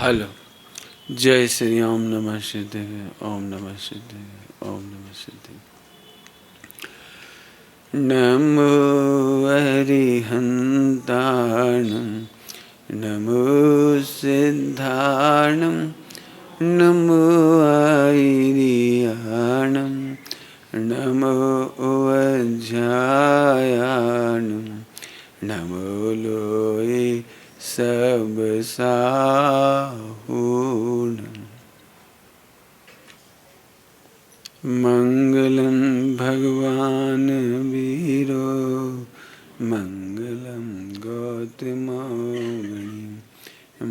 Hello. जय श्री ओम नमः शिवाय। ओम नमः शिवाय। ओम नमः शिवाय। नमो अरिहन्ताणं नमो सिद्धाणं नमो आयर्याणं नमो वज्रायाणं नमो लोये सब साहूणम्। मंगलम भगवान वीरो मंगलम गौतमोगणी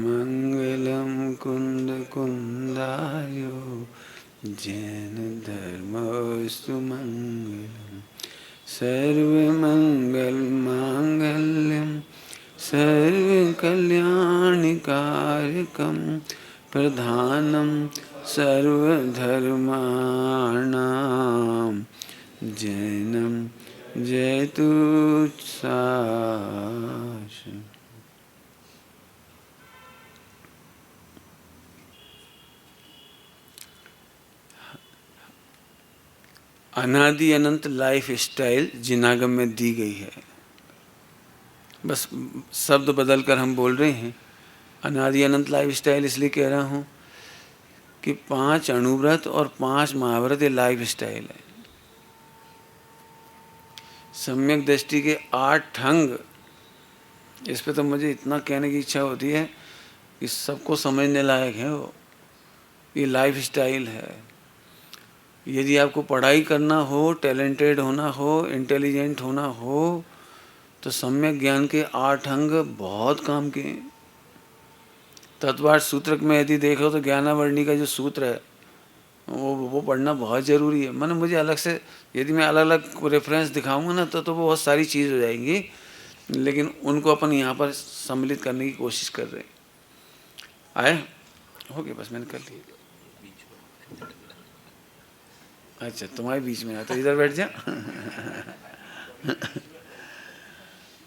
मंगलम कुंद कुंदायो जैन धर्मस्तु मंगलम सर्वमंगल मांगल्यम सर्वकल्याणकारकं प्रधानं सर्वधर्माणां जैनं जयतुत्साश। अनादि अनंत लाइफ स्टाइल जिनागम में दी गई है। बस शब्द बदल कर हम बोल रहे हैं। अनादि अनंत लाइफ स्टाइल इसलिए कह रहा हूँ कि 5 अणुव्रत और 5 महाव्रत ये लाइफ स्टाइल है। सम्यक दृष्टि के 8 अंग, इस पे तो मुझे इतना कहने की इच्छा होती है कि सबको समझने लायक है वो। ये लाइफ स्टाइल है। यदि आपको पढ़ाई करना हो, टैलेंटेड होना हो, इंटेलिजेंट होना हो, तो सम्यक ज्ञान के 8 अंग बहुत काम के हैं। तत्वार्थ सूत्र में यदि देखो तो ज्ञानावरणी का जो सूत्र है वो पढ़ना बहुत ज़रूरी है। माने मुझे अलग से यदि मैं अलग अलग रेफरेंस दिखाऊंगा ना तो वो बहुत सारी चीज़ हो जाएंगी, लेकिन उनको अपन यहाँ पर सम्मिलित करने की कोशिश कर रहे हैं। आए हो गया, बस मैंने कर लिया। अच्छा, तुम्हारे बीच में आया तो इधर बैठ जा।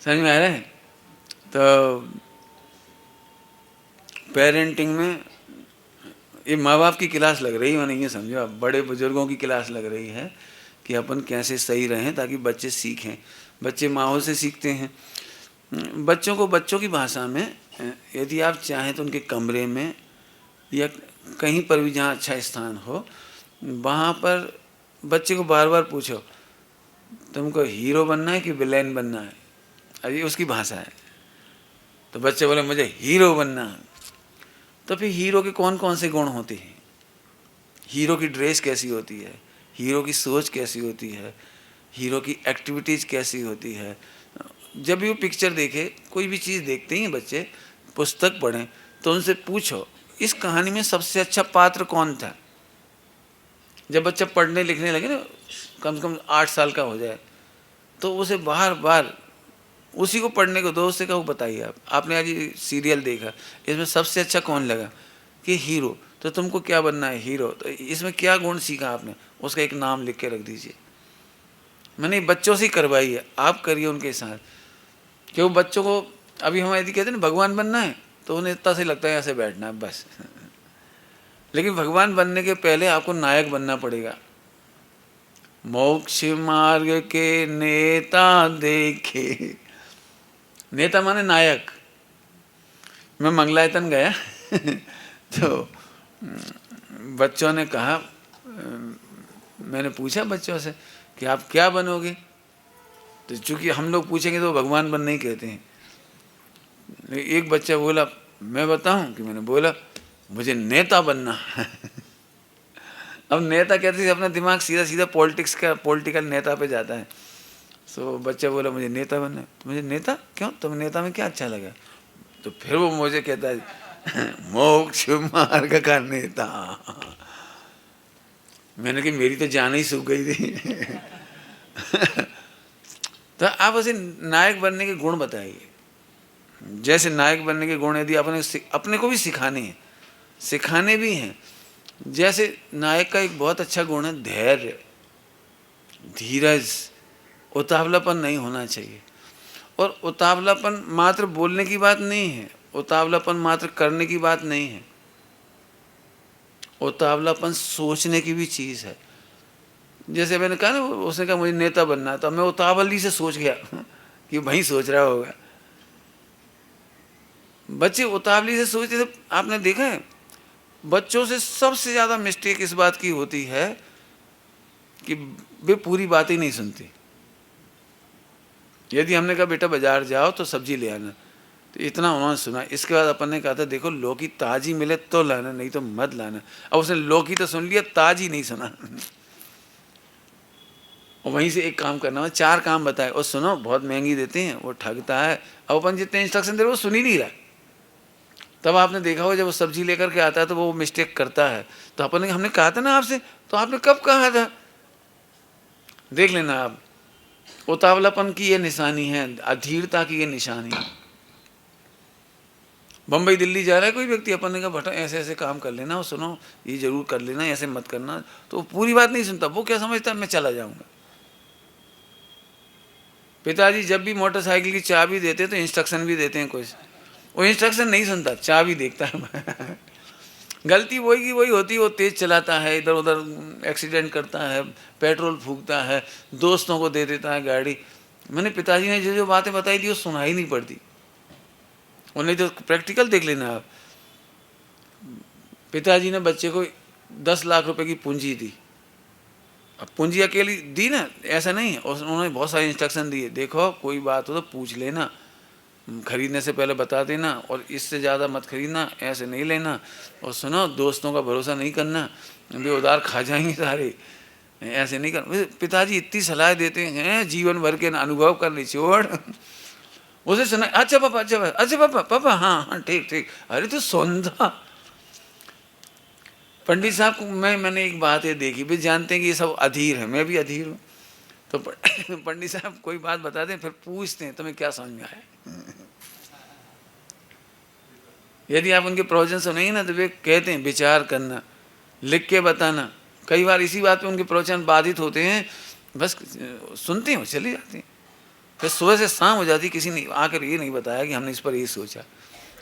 समझ में आ रहा है? तो पेरेंटिंग में ये माँ बाप की क्लास लग रही है। मैंने ये समझो, आप बड़े बुजुर्गों की क्लास लग रही है कि अपन कैसे सही रहें ताकि बच्चे सीखें। बच्चे माहौल से सीखते हैं। बच्चों को बच्चों की भाषा में, यदि आप चाहें तो उनके कमरे में या कहीं पर भी जहाँ अच्छा स्थान हो, वहाँ पर बच्चे को बार बार पूछो तुमको हीरो बनना है कि विलेन बनना है। अभी उसकी भाषा है। तो बच्चे बोले मुझे हीरो बनना है। तो फिर हीरो के कौन कौन से गुण होते हैं? हीरो की ड्रेस कैसी होती है? हीरो की सोच कैसी होती है? हीरो की एक्टिविटीज़ कैसी होती है? जब भी वो पिक्चर देखे, कोई भी चीज़ देखते ही बच्चे, पुस्तक पढ़ें, तो उनसे पूछो इस कहानी में सबसे अच्छा पात्र कौन था। जब बच्चा पढ़ने लिखने लगे ना, कम से कम 8 साल का हो जाए, तो उसे बार बार उसी को पढ़ने को दो। उससे कहो बताइए आपने आज ये सीरियल देखा, इसमें सबसे अच्छा कौन लगा? कि हीरो। तो तुमको क्या बनना है? हीरो। तो इसमें क्या गुण सीखा आपने? उसका एक नाम लिख के रख दीजिए। मैंने बच्चों से करवाई है, आप करिए उनके साथ। क्यों बच्चों को अभी हम यदि कहते हैं ना भगवान बनना है, तो उन्हें इतना से लगता है ऐसे बैठना है बस। लेकिन भगवान बनने के पहले आपको नायक बनना पड़ेगा। मोक्ष मार्ग के नेता देखे। नेता माने नायक। मैं मंगलायतन गया तो बच्चों ने कहा, मैंने पूछा बच्चों से कि आप क्या बनोगे? तो चूंकि हम लोग पूछेंगे तो भगवान बनने ही कहते हैं। एक बच्चा बोला मैं बताऊं कि मैंने बोला मुझे नेता बनना। अब नेता कहते हैं अपना दिमाग सीधा सीधा पॉलिटिकल नेता पे जाता है। सो बच्चा बोला मुझे नेता बनना है। तो मुझे नेता क्यों? तुम्हें नेता में क्या अच्छा लगा? तो फिर वो मुझे कहता है मोक्ष मार्ग का नेता। मैंने कहा मेरी तो जान ही सूख गई थी। तो आप उसे नायक बनने के गुण बताइए। जैसे नायक बनने के गुण यदि अपने को भी सिखाने हैं, सिखाने भी हैं। जैसे नायक का एक बहुत अच्छा गुण है धैर्य, धीरज, उतावलापन नहीं होना चाहिए। और उतावलापन मात्र बोलने की बात नहीं है, उतावलापन मात्र करने की बात नहीं है। उतावलापन सोचने की भी चीज़ है। जैसे मैंने कहा ना, उसने कहा मुझे नेता बनना है, तो मैं उतावली से सोच गया कि वही सोच रहा होगा। बच्चे उतावली से सोचते थे। आपने देखा है बच्चों से सबसे ज़्यादा मिस्टेक इस बात की होती है कि वे पूरी बात ही नहीं सुनती। यदि हमने कहा बेटा बाजार जाओ तो सब्जी ले आना, तो इतना उन्होंने सुना। इसके बाद अपन ने कहा था देखो लौकी ताजी मिले तो लाना, नहीं तो मत लाना। अब उसने लौकी तो सुन लिया, ताजी नहीं सुना। और वहीं से एक काम करना है, 4 काम बताए और सुनो बहुत महंगी देते हैं, वो ठगता है। अब अपन जितने इंस्ट्रक्शन दे रहे वो सुन ही नहीं रहा। तब आपने देखा हो जब वो सब्जी लेकर के आता है तो वो मिस्टेक करता है। तो अपन ने हमने कहा था ना आपसे, तो आपने कब कहा था? देख लेना आप, उतावलापन की ये निशानी है, अधीरता की ये निशानी है। बम्बई दिल्ली जा रहा है कोई व्यक्ति, अपन ने कहा बेटा ऐसे ऐसे काम कर लेना और सुनो ये जरूर कर लेना, ऐसे मत करना, तो पूरी बात नहीं सुनता। वो क्या समझता है मैं चला जाऊंगा। पिताजी जब भी मोटरसाइकिल की चाबी देते तो इंस्ट्रक्शन भी देते हैं कुछ, वो इंस्ट्रक्शन नहीं सुनता, चाबी देखता है। गलती वही की वही होती है, वो तेज चलाता है, इधर उधर एक्सीडेंट करता है, पेट्रोल फूकता है, दोस्तों को दे देता है गाड़ी। मैंने पिताजी ने जो जो बातें बताई थी वो सुनाई नहीं पड़ती। और नहीं तो प्रैक्टिकल देख लेना आप, पिताजी ने बच्चे को 10 लाख रुपए की पूंजी दी। अब पूंजी अकेली दी ना, ऐसा नहीं है, उन्होंने बहुत सारे इंस्ट्रक्शन दिए। देखो कोई बात हो तो पूछ लेना, खरीदने से पहले बता देना, और इससे ज़्यादा मत खरीदना, ऐसे नहीं लेना। और सुनो दोस्तों का भरोसा नहीं करना, वे उधार खा जाएंगे सारे, ऐसे नहीं करना। पिताजी इतनी सलाह देते हैं, जीवन भर के अनुभव कर निचोड़। उसे सुना, अच्छा पापा, अच्छा पापा, अच्छा पापा, पापा हाँ हाँ ठीक ठीक, अरे तो सौंधा। पंडित साहब को मैंने एक बात ये देखी, वे जानते हैं कि ये सब अधीर है, मैं भी अधीर हूँ। तो पंडित साहब कोई बात बताते हैं, फिर पूछते हैं तुम्हें क्या समझ में आया। यदि आप उनके प्रवचन सुनेंगे ना तो वे कहते हैं विचार करना, लिख के बताना। कई बार इसी बात पे उनके प्रवचन बाधित होते हैं, बस सुनते हैं चले जाते हैं। फिर सुबह से शाम हो जाती, किसी ने आकर ये नहीं बताया कि हमने इस पर ये सोचा,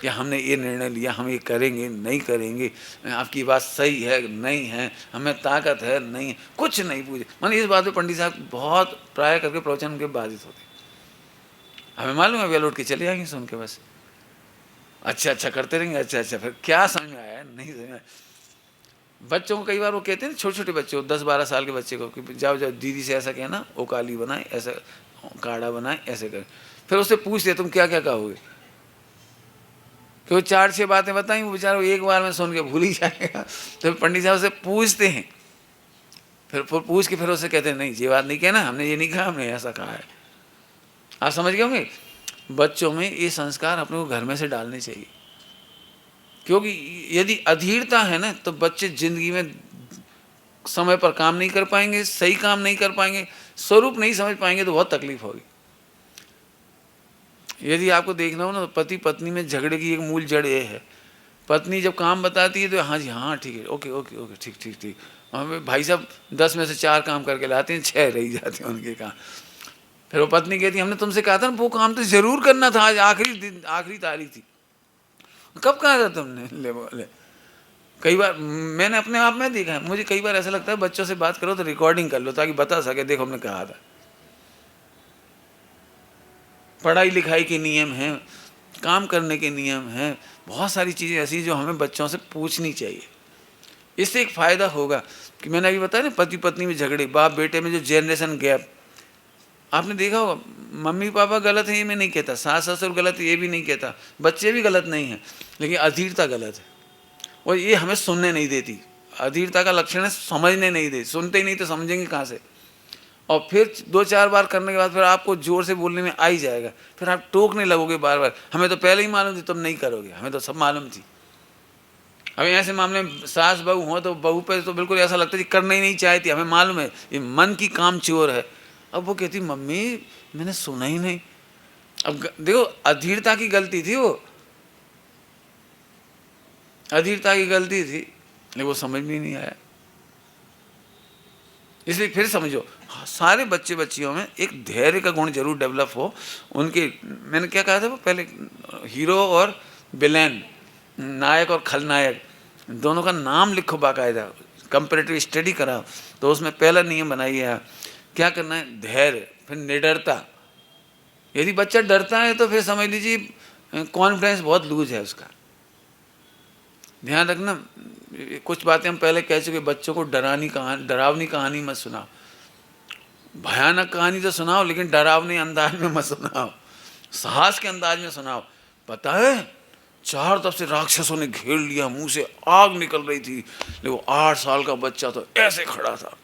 कि हमने ये निर्णय लिया, हम ये करेंगे नहीं करेंगे, आपकी बात सही है नहीं है, हमें ताकत है नहीं है, कुछ नहीं पूछे। माने इस बात पे पंडित साहब बहुत प्राय करके प्रवचन उनके बाधित होते। हमें मालूम है वे लौट के चले आएंगे सुन के, बस अच्छा अच्छा करते रहेंगे, अच्छा अच्छा, फिर क्या समझ में आया नहीं समझ में आया। बच्चों को कई बार वो कहते हैं, छोटे छोटे बच्चे को, 10-12 साल के बच्चे को, कि जाओ जाओ दीदी से ऐसा कहना, वो काली बनाए, ऐसा काढ़ा बनाए, ऐसे करें। फिर उससे पूछते तुम क्या क्या कहोगे, कि वो 4-6 बातें बताई, वो बेचारा एक बार में सुन के भूल ही जाएगा। तो पंडित साहब से पूछते हैं, फिर पूछ के फिर उससे कहते हैं नहीं ये बात नहीं कहना, हमने ये नहीं कहा, हमने ऐसा कहा है। आप समझ गए होंगे। बच्चों में ये संस्कार अपने को घर में से डालने चाहिए, क्योंकि यदि अधीरता है ना तो बच्चे जिंदगी में समय पर काम नहीं कर पाएंगे, सही काम नहीं कर पाएंगे, स्वरूप नहीं समझ पाएंगे, तो बहुत तकलीफ होगी। यदि आपको देखना हो ना तो पति पत्नी में झगड़े की एक मूल जड़ ये है, पत्नी जब काम बताती है तो हाँ जी हाँ ठीक है, ओके ओके ओके ठीक ठीक ठीक, हमें भाई साहब 10 में से 4 काम करके लाते हैं, 6 रह जाते हैं उनके काम। फिर वो पत्नी कहती हमने तुमसे कहा था ना वो काम तो जरूर करना था, आज आखिरी दिन आखिरी तारीख थी, कब कहा था तुमने। ले बोले कई बार मैंने अपने आप में देखा है, मुझे कई बार ऐसा लगता है बच्चों से बात करो तो रिकॉर्डिंग कर लो ताकि बता सके देखो हमने कहा था। पढ़ाई लिखाई के नियम हैं, काम करने के नियम हैं, बहुत सारी चीज़ें ऐसी जो हमें बच्चों से पूछनी चाहिए। इससे एक फ़ायदा होगा कि मैंने अभी बताया ना पति पत्नी में झगड़े, बाप बेटे में जो जनरेशन गैप, आपने देखा होगा। मम्मी पापा गलत है ये मैं नहीं कहता, सास ससुर गलत है ये भी नहीं कहता, बच्चे भी गलत नहीं हैं, लेकिन अधीरता गलत है और ये हमें सुनने नहीं देती। अधीरता का लक्षण है समझने नहीं देती, सुनते ही नहीं तो समझेंगे कहाँ से। और फिर 2-4 बार करने के बाद फिर आपको जोर से बोलने में आ ही जाएगा, फिर आप टोकने लगोगे बार बार, हमें तो पहले ही मालूम थी तुम नहीं करोगे, हमें तो सब मालूम थी। अब ऐसे मामले में सास बहू हो तो बहू पे तो बिल्कुल ऐसा लगता है कि करना ही नहीं चाहती, हमें मालूम है ये मन की काम चोर है। अब वो कहती मम्मी मैंने सुना ही नहीं। अब देखो अधीरता की गलती थी, वो अधीरता की गलती थी, लेकिन वो समझ में नहीं आया। इसलिए फिर समझो सारे बच्चे बच्चियों में एक धैर्य का गुण जरूर डेवलप हो। उनके मैंने क्या कहा था वो पहले, हीरो और विलेन, नायक और खलनायक, दोनों का नाम लिखो बाकायदा, कंपैरेटिव स्टडी कराओ। तो उसमें पहला नियम बनाइए क्या करना है, धैर्य, फिर निडरता। यदि बच्चा डरता है तो फिर समझ लीजिए कॉन्फिडेंस बहुत लूज है उसका। ध्यान रखना, कुछ बातें हम पहले कह चुके, बच्चों को डरावनी कहानी मत सुनाओ। भयानक कहानी तो सुनाओ, लेकिन डरावनी अंदाज में मत सुनाओ, साहस के अंदाज में सुनाओ। पता है चार तरफ से राक्षसों ने घेर लिया, मुंह से आग निकल रही थी, लेकिन वो 8 साल का बच्चा तो ऐसे खड़ा था।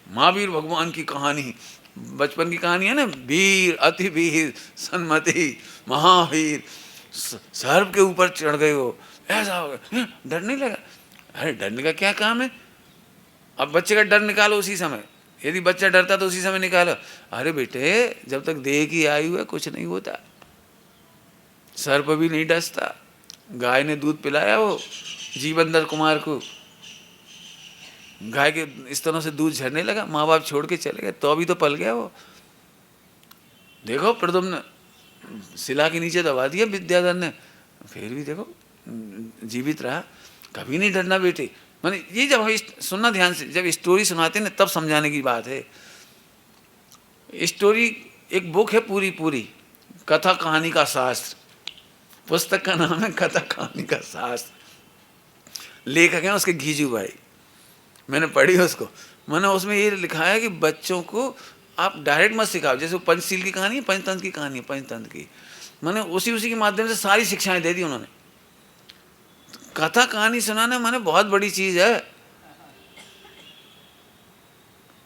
महावीर भगवान की कहानी, बचपन की कहानी है ना, वीर अति वीर सन्मति महावीर, सर्प के ऊपर चढ़ गए हो, ऐसा हो गया, डर नहीं लगा। अरे डरने का क्या काम है, अब बच्चे का डर निकालो उसी समय। यदि बच्चा डरता तो उसी समय निकालो। अरे बेटे, जब तक देह की आयु है कुछ नहीं होता, सर्प भी नहीं डसता। गाय ने दूध पिलाया वो जीवंदर कुमार को, गाय के स्तनों से दूध झरने लगा, माँ बाप छोड़ के चले गए तो अभी तो पल गया वो। देखो प्रद्युम्न शिला के नीचे दबा दिया विद्याधर ने, फिर भी देखो जीवित रहा। कभी नहीं डरना बेटे। माने ये जब हम सुनना ध्यान से, जब स्टोरी सुनाते हैं तब समझाने की बात है। स्टोरी एक बुक है पूरी कथा कहानी का शास्त्र, पुस्तक का नाम है कथा कहानी का शास्त्र। लेखक है उसके घीजू भाई, मैंने पढ़ी उसको। मैंने उसमें ये लिखा है कि बच्चों को आप डायरेक्ट मत सिखाओ। जैसे पंचशील की कहानी है, पंचतंत्र की कहानी है, पंचतंत्र की, मैंने उसी के माध्यम से सारी शिक्षाएं दे दी उन्होंने। कथा कहानी सुनाना माने बहुत बड़ी चीज है।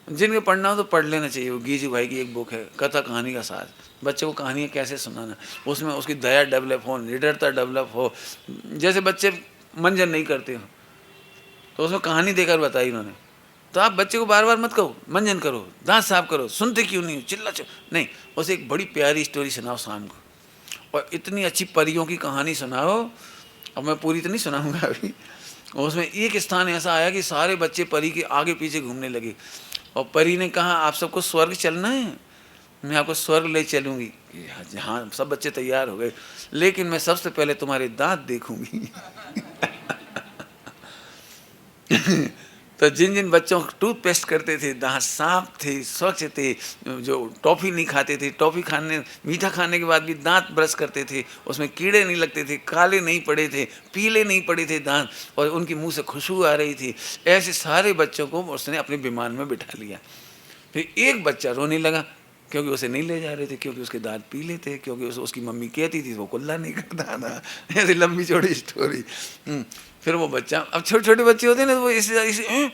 जिनके पढ़ना हो तो पढ़ लेना चाहिए। वो गीजू भाई की एक बुक है कथा कहानी का साथ, बच्चे को कहानियाँ कैसे सुनाना, उसमें उसकी दया डेवलप हो, निडरता डेवलप हो। जैसे बच्चे मंजन नहीं करते हो तो उसमें कहानी देकर बताई उन्होंने। तो आप बच्चे को बार बार मत कहो मंजन करो, दांत साफ करो, सुनते क्यों नहीं हो, चिल्ला नहीं, उसे एक बड़ी प्यारी स्टोरी सुनाओ शाम को, और इतनी अच्छी परियों की कहानी सुनाओ। अब मैं पूरी तो नहीं सुनाऊंगा अभी। उसमें एक स्थान ऐसा आया कि सारे बच्चे परी के आगे पीछे घूमने लगे, और परी ने कहा आप सबको स्वर्ग चलना है, मैं आपको स्वर्ग ले चलूंगी। हाँ, सब बच्चे तैयार हो गए, लेकिन मैं सबसे पहले तुम्हारे दांत देखूंगी। तो जिन जिन बच्चों को टूथपेस्ट करते थे, दांत साफ थे, स्वच्छ थे, जो टॉफ़ी नहीं खाते थे, टॉफ़ी खाने मीठा खाने के बाद भी दांत ब्रश करते थे, उसमें कीड़े नहीं लगते थे, काले नहीं पड़े थे, पीले नहीं पड़े थे दांत, और उनकी मुंह से खुशबू आ रही थी, ऐसे सारे बच्चों को उसने अपने विमान में बिठा लिया। फिर एक बच्चा रोने लगा क्योंकि उसे नहीं ले जा रहे थे, क्योंकि उसके दांत पीले थे, क्योंकि उसकी मम्मी कहती थी वो कुल्ला नहीं करता था। ऐसी लंबी चौड़ी स्टोरी। फिर वो बच्चा, अब छोटे छोटे बच्चे होते हैं ना, वो इसे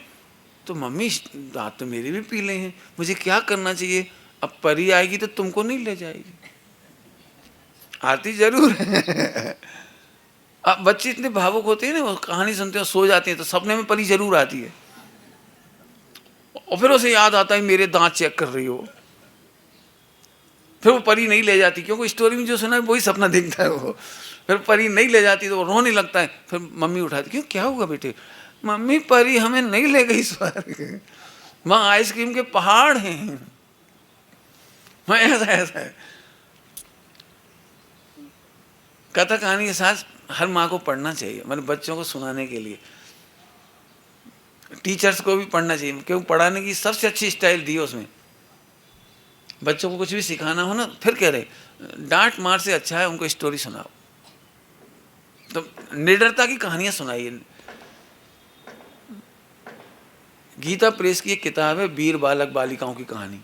तो मम्मी दांत तो मेरे भी पीले हैं, मुझे क्या करना चाहिए? अब परी आएगी तो तुमको नहीं ले जाएगी, आती जरूर है। अब बच्चे इतने भावुक होते हैं ना, वो कहानी सुनते हैं सो जाते हैं, तो सपने में परी जरूर आती है, और फिर उसे याद आता है मेरे दांत चेक कर रही हो। फिर वो परी नहीं ले जाती, क्योंकि स्टोरी में जो सुना है वही सपना देखता है वो। फिर परी नहीं ले जाती तो वो रोने लगता है। फिर मम्मी उठाती, क्यों क्या हुआ बेटे? मम्मी परी हमें नहीं ले गई स्वर्ग, वहाँ आइसक्रीम के पहाड़ हैं। मैं ऐसा है। कथा कहानी के साथ हर माँ को पढ़ना चाहिए, मतलब बच्चों को सुनाने के लिए। टीचर्स को भी पढ़ना चाहिए, क्योंकि पढ़ाने की सबसे अच्छी स्टाइल दी है उसमें। बच्चों को कुछ भी सिखाना हो ना, फिर कह रहे डांट मार से अच्छा है उनको स्टोरी सुनाओ। तो निडरता की कहानियां सुनाइए। गीता प्रेस की एक किताब है वीर बालक बालिकाओं की कहानी,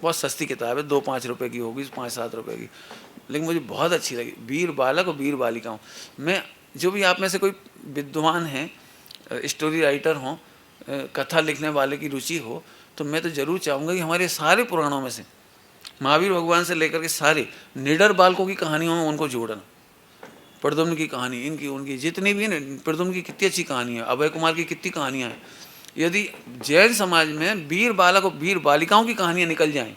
बहुत सस्ती किताब है, 2-5 रुपए की होगी, 5-7 रुपए की, लेकिन मुझे बहुत अच्छी लगी। वीर बालक और वीर बालिकाओं में, जो भी आप में से कोई विद्वान हैं, स्टोरी राइटर हों, कथा लिखने वाले की रुचि हो, तो मैं तो जरूर चाहूँगा कि हमारे सारे पुराणों में से महावीर भगवान से लेकर के सारे निडर बालकों की कहानियों में उनको जोड़ना। प्रद्युम्न की कहानी, इनकी उनकी जितनी भी है ना, प्रद्युम्न की कितनी अच्छी कहानी है, अभय कुमार की कितनी कहानियाँ हैं। यदि जैन समाज में वीर बालक और वीर बालिकाओं की कहानियाँ निकल जाएं,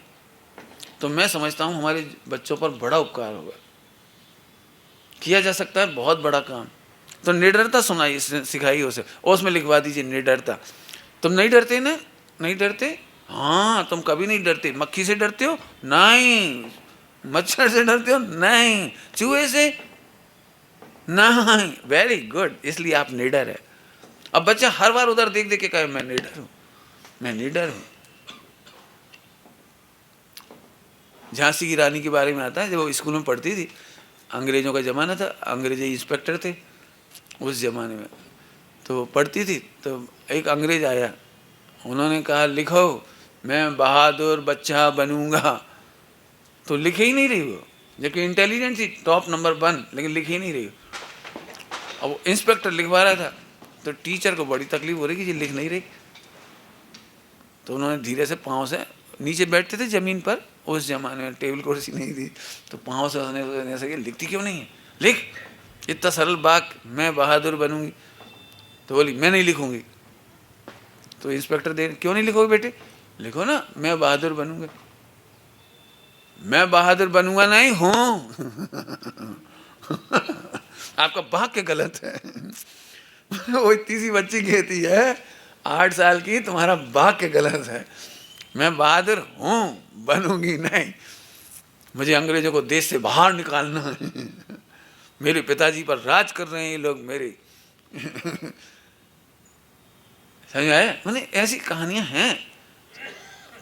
तो मैं समझता हूँ हमारे बच्चों पर बड़ा उपकार होगा, किया जा सकता है बहुत बड़ा काम। तो निडरता सुनाई सिखाई उसे, और उसमें लिखवा दीजिए निडरता। तुम नहीं डरते ना? नहीं डरते? हाँ, तुम कभी नहीं डरते। मक्खी से डरते हो? नहीं। मच्छर से डरते हो? नहीं। चूहे से? नहीं, वेरी गुड, इसलिए आप निडर है। अब बच्चा हर बार उधर देख देख के कहे मैं निडर हूं, मैं निडर हूं। झांसी की रानी के बारे में आता है, जब वो स्कूल में पढ़ती थी, अंग्रेजों का ज़माना था, अंग्रेजी इंस्पेक्टर थे उस ज़माने में, तो पढ़ती थी, तो एक अंग्रेज आया, उन्होंने कहा लिखो मैं बहादुर बच्चा बनूंगा, तो लिख ही नहीं रही वो, जबकि इंटेलिजेंट थी, टॉप नंबर 1, लेकिन लिख ही नहीं रही। अब इंस्पेक्टर लिखवा रहा था, तो टीचर को बड़ी तकलीफ हो रही कि ये लिख नहीं रही, तो उन्होंने धीरे से पाँव से, नीचे बैठते थे ज़मीन पर, उस ज़माने में टेबल कुर्सी नहीं थी, तो पाँव से उसने ऐसा किया, लिखती क्यों नहीं है, लिख, इतना सरल बात, मैं बहादुर बनूंगी। तो बोली मैं नहीं लिखूंगी। तो इंस्पेक्टर दे, क्यों नहीं लिखोगे बेटे, लिखो ना, मैं बहादुर बनूंगा। मैं बहादुर बनूंगा नहीं हूं। आपका वाक्य गलत है। वो इतनी सी बच्ची कहती है 8 साल की, तुम्हारा वाक्य गलत है, मैं बहादुर हूं, बनूंगी नहीं, मुझे अंग्रेजों को देश से बाहर निकालना है, मेरे पिताजी पर राज कर रहे हैं ये लोग मेरे। समझ आया, मैंने ऐसी कहानियां हैं।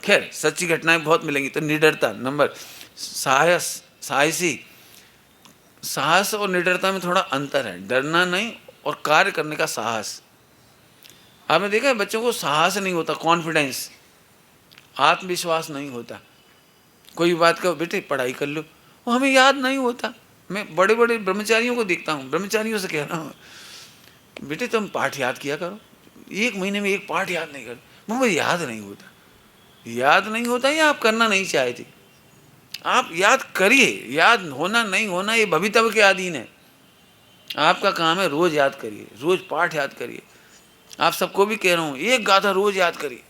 खैर सच्ची घटनाएं बहुत मिलेंगी। तो निडरता नंबर, साहसी, साहस और निडरता में थोड़ा अंतर है, डरना नहीं और कार्य करने का साहस। आपने देखा है बच्चों को साहस नहीं होता, कॉन्फिडेंस, आत्मविश्वास नहीं होता। कोई बात कहो बेटे पढ़ाई कर लो, वो हमें याद नहीं होता। मैं बड़े बड़े ब्रह्मचारियों को देखता हूँ, ब्रह्मचारियों से कह रहा हूँ, बेटे तुम पाठ याद किया करो, 1 महीने में 1 पाठ याद नहीं कर, मुझे याद नहीं होता। याद नहीं होता या आप करना नहीं चाहते? आप याद करिए, याद होना नहीं होना ये भवितव्य के अधीन है। आपका काम है रोज याद करिए, रोज पाठ याद करिए। आप सबको भी कह रहा हूँ, एक गाथा रोज याद करिए।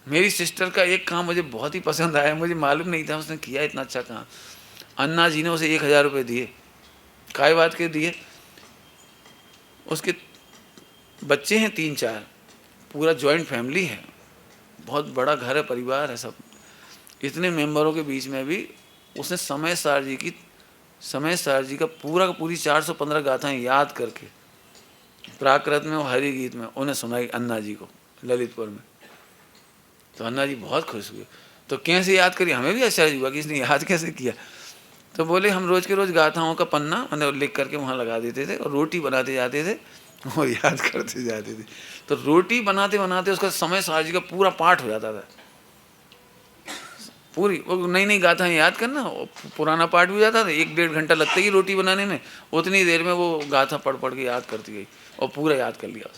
मेरी सिस्टर का एक काम मुझे बहुत ही पसंद आया, मुझे मालूम नहीं था उसने किया इतना अच्छा काम। अन्ना जी ने उसे 1000 रुपये दिए, काय बात के दिए, उसके बच्चे हैं 3-4, पूरा जॉइंट फैमिली है, बहुत बड़ा घर है, परिवार है सब, इतने मेंबरों के बीच में भी उसने समय सार जी का पूरी 415 गाथाएं याद करके प्राकृत में और हरि गीत में उन्हें सुनाई अन्ना जी को ललितपुर में। तो अन्ना जी बहुत खुश हुए। तो कैसे याद करिए, हमें भी आश्चर्य हुआ कि इसने याद कैसे किया। तो बोले हम रोज के रोज गाथाओं का पन्ना मैंने लिख करके वहाँ लगा देते थे और रोटी बनाते जाते थे और याद करते जाते थे। तो रोटी बनाते बनाते उसका समय सार जी का पूरा पाठ हो जाता था। पूरी वो नई नई गाथाएं याद करना, पुराना पाठ भी हो जाता था, 1-1.5 घंटा लगता ही रोटी बनाने में, उतनी देर में वो गाथा पढ़ पढ़ के याद करती गई और पूरा याद कर लिया।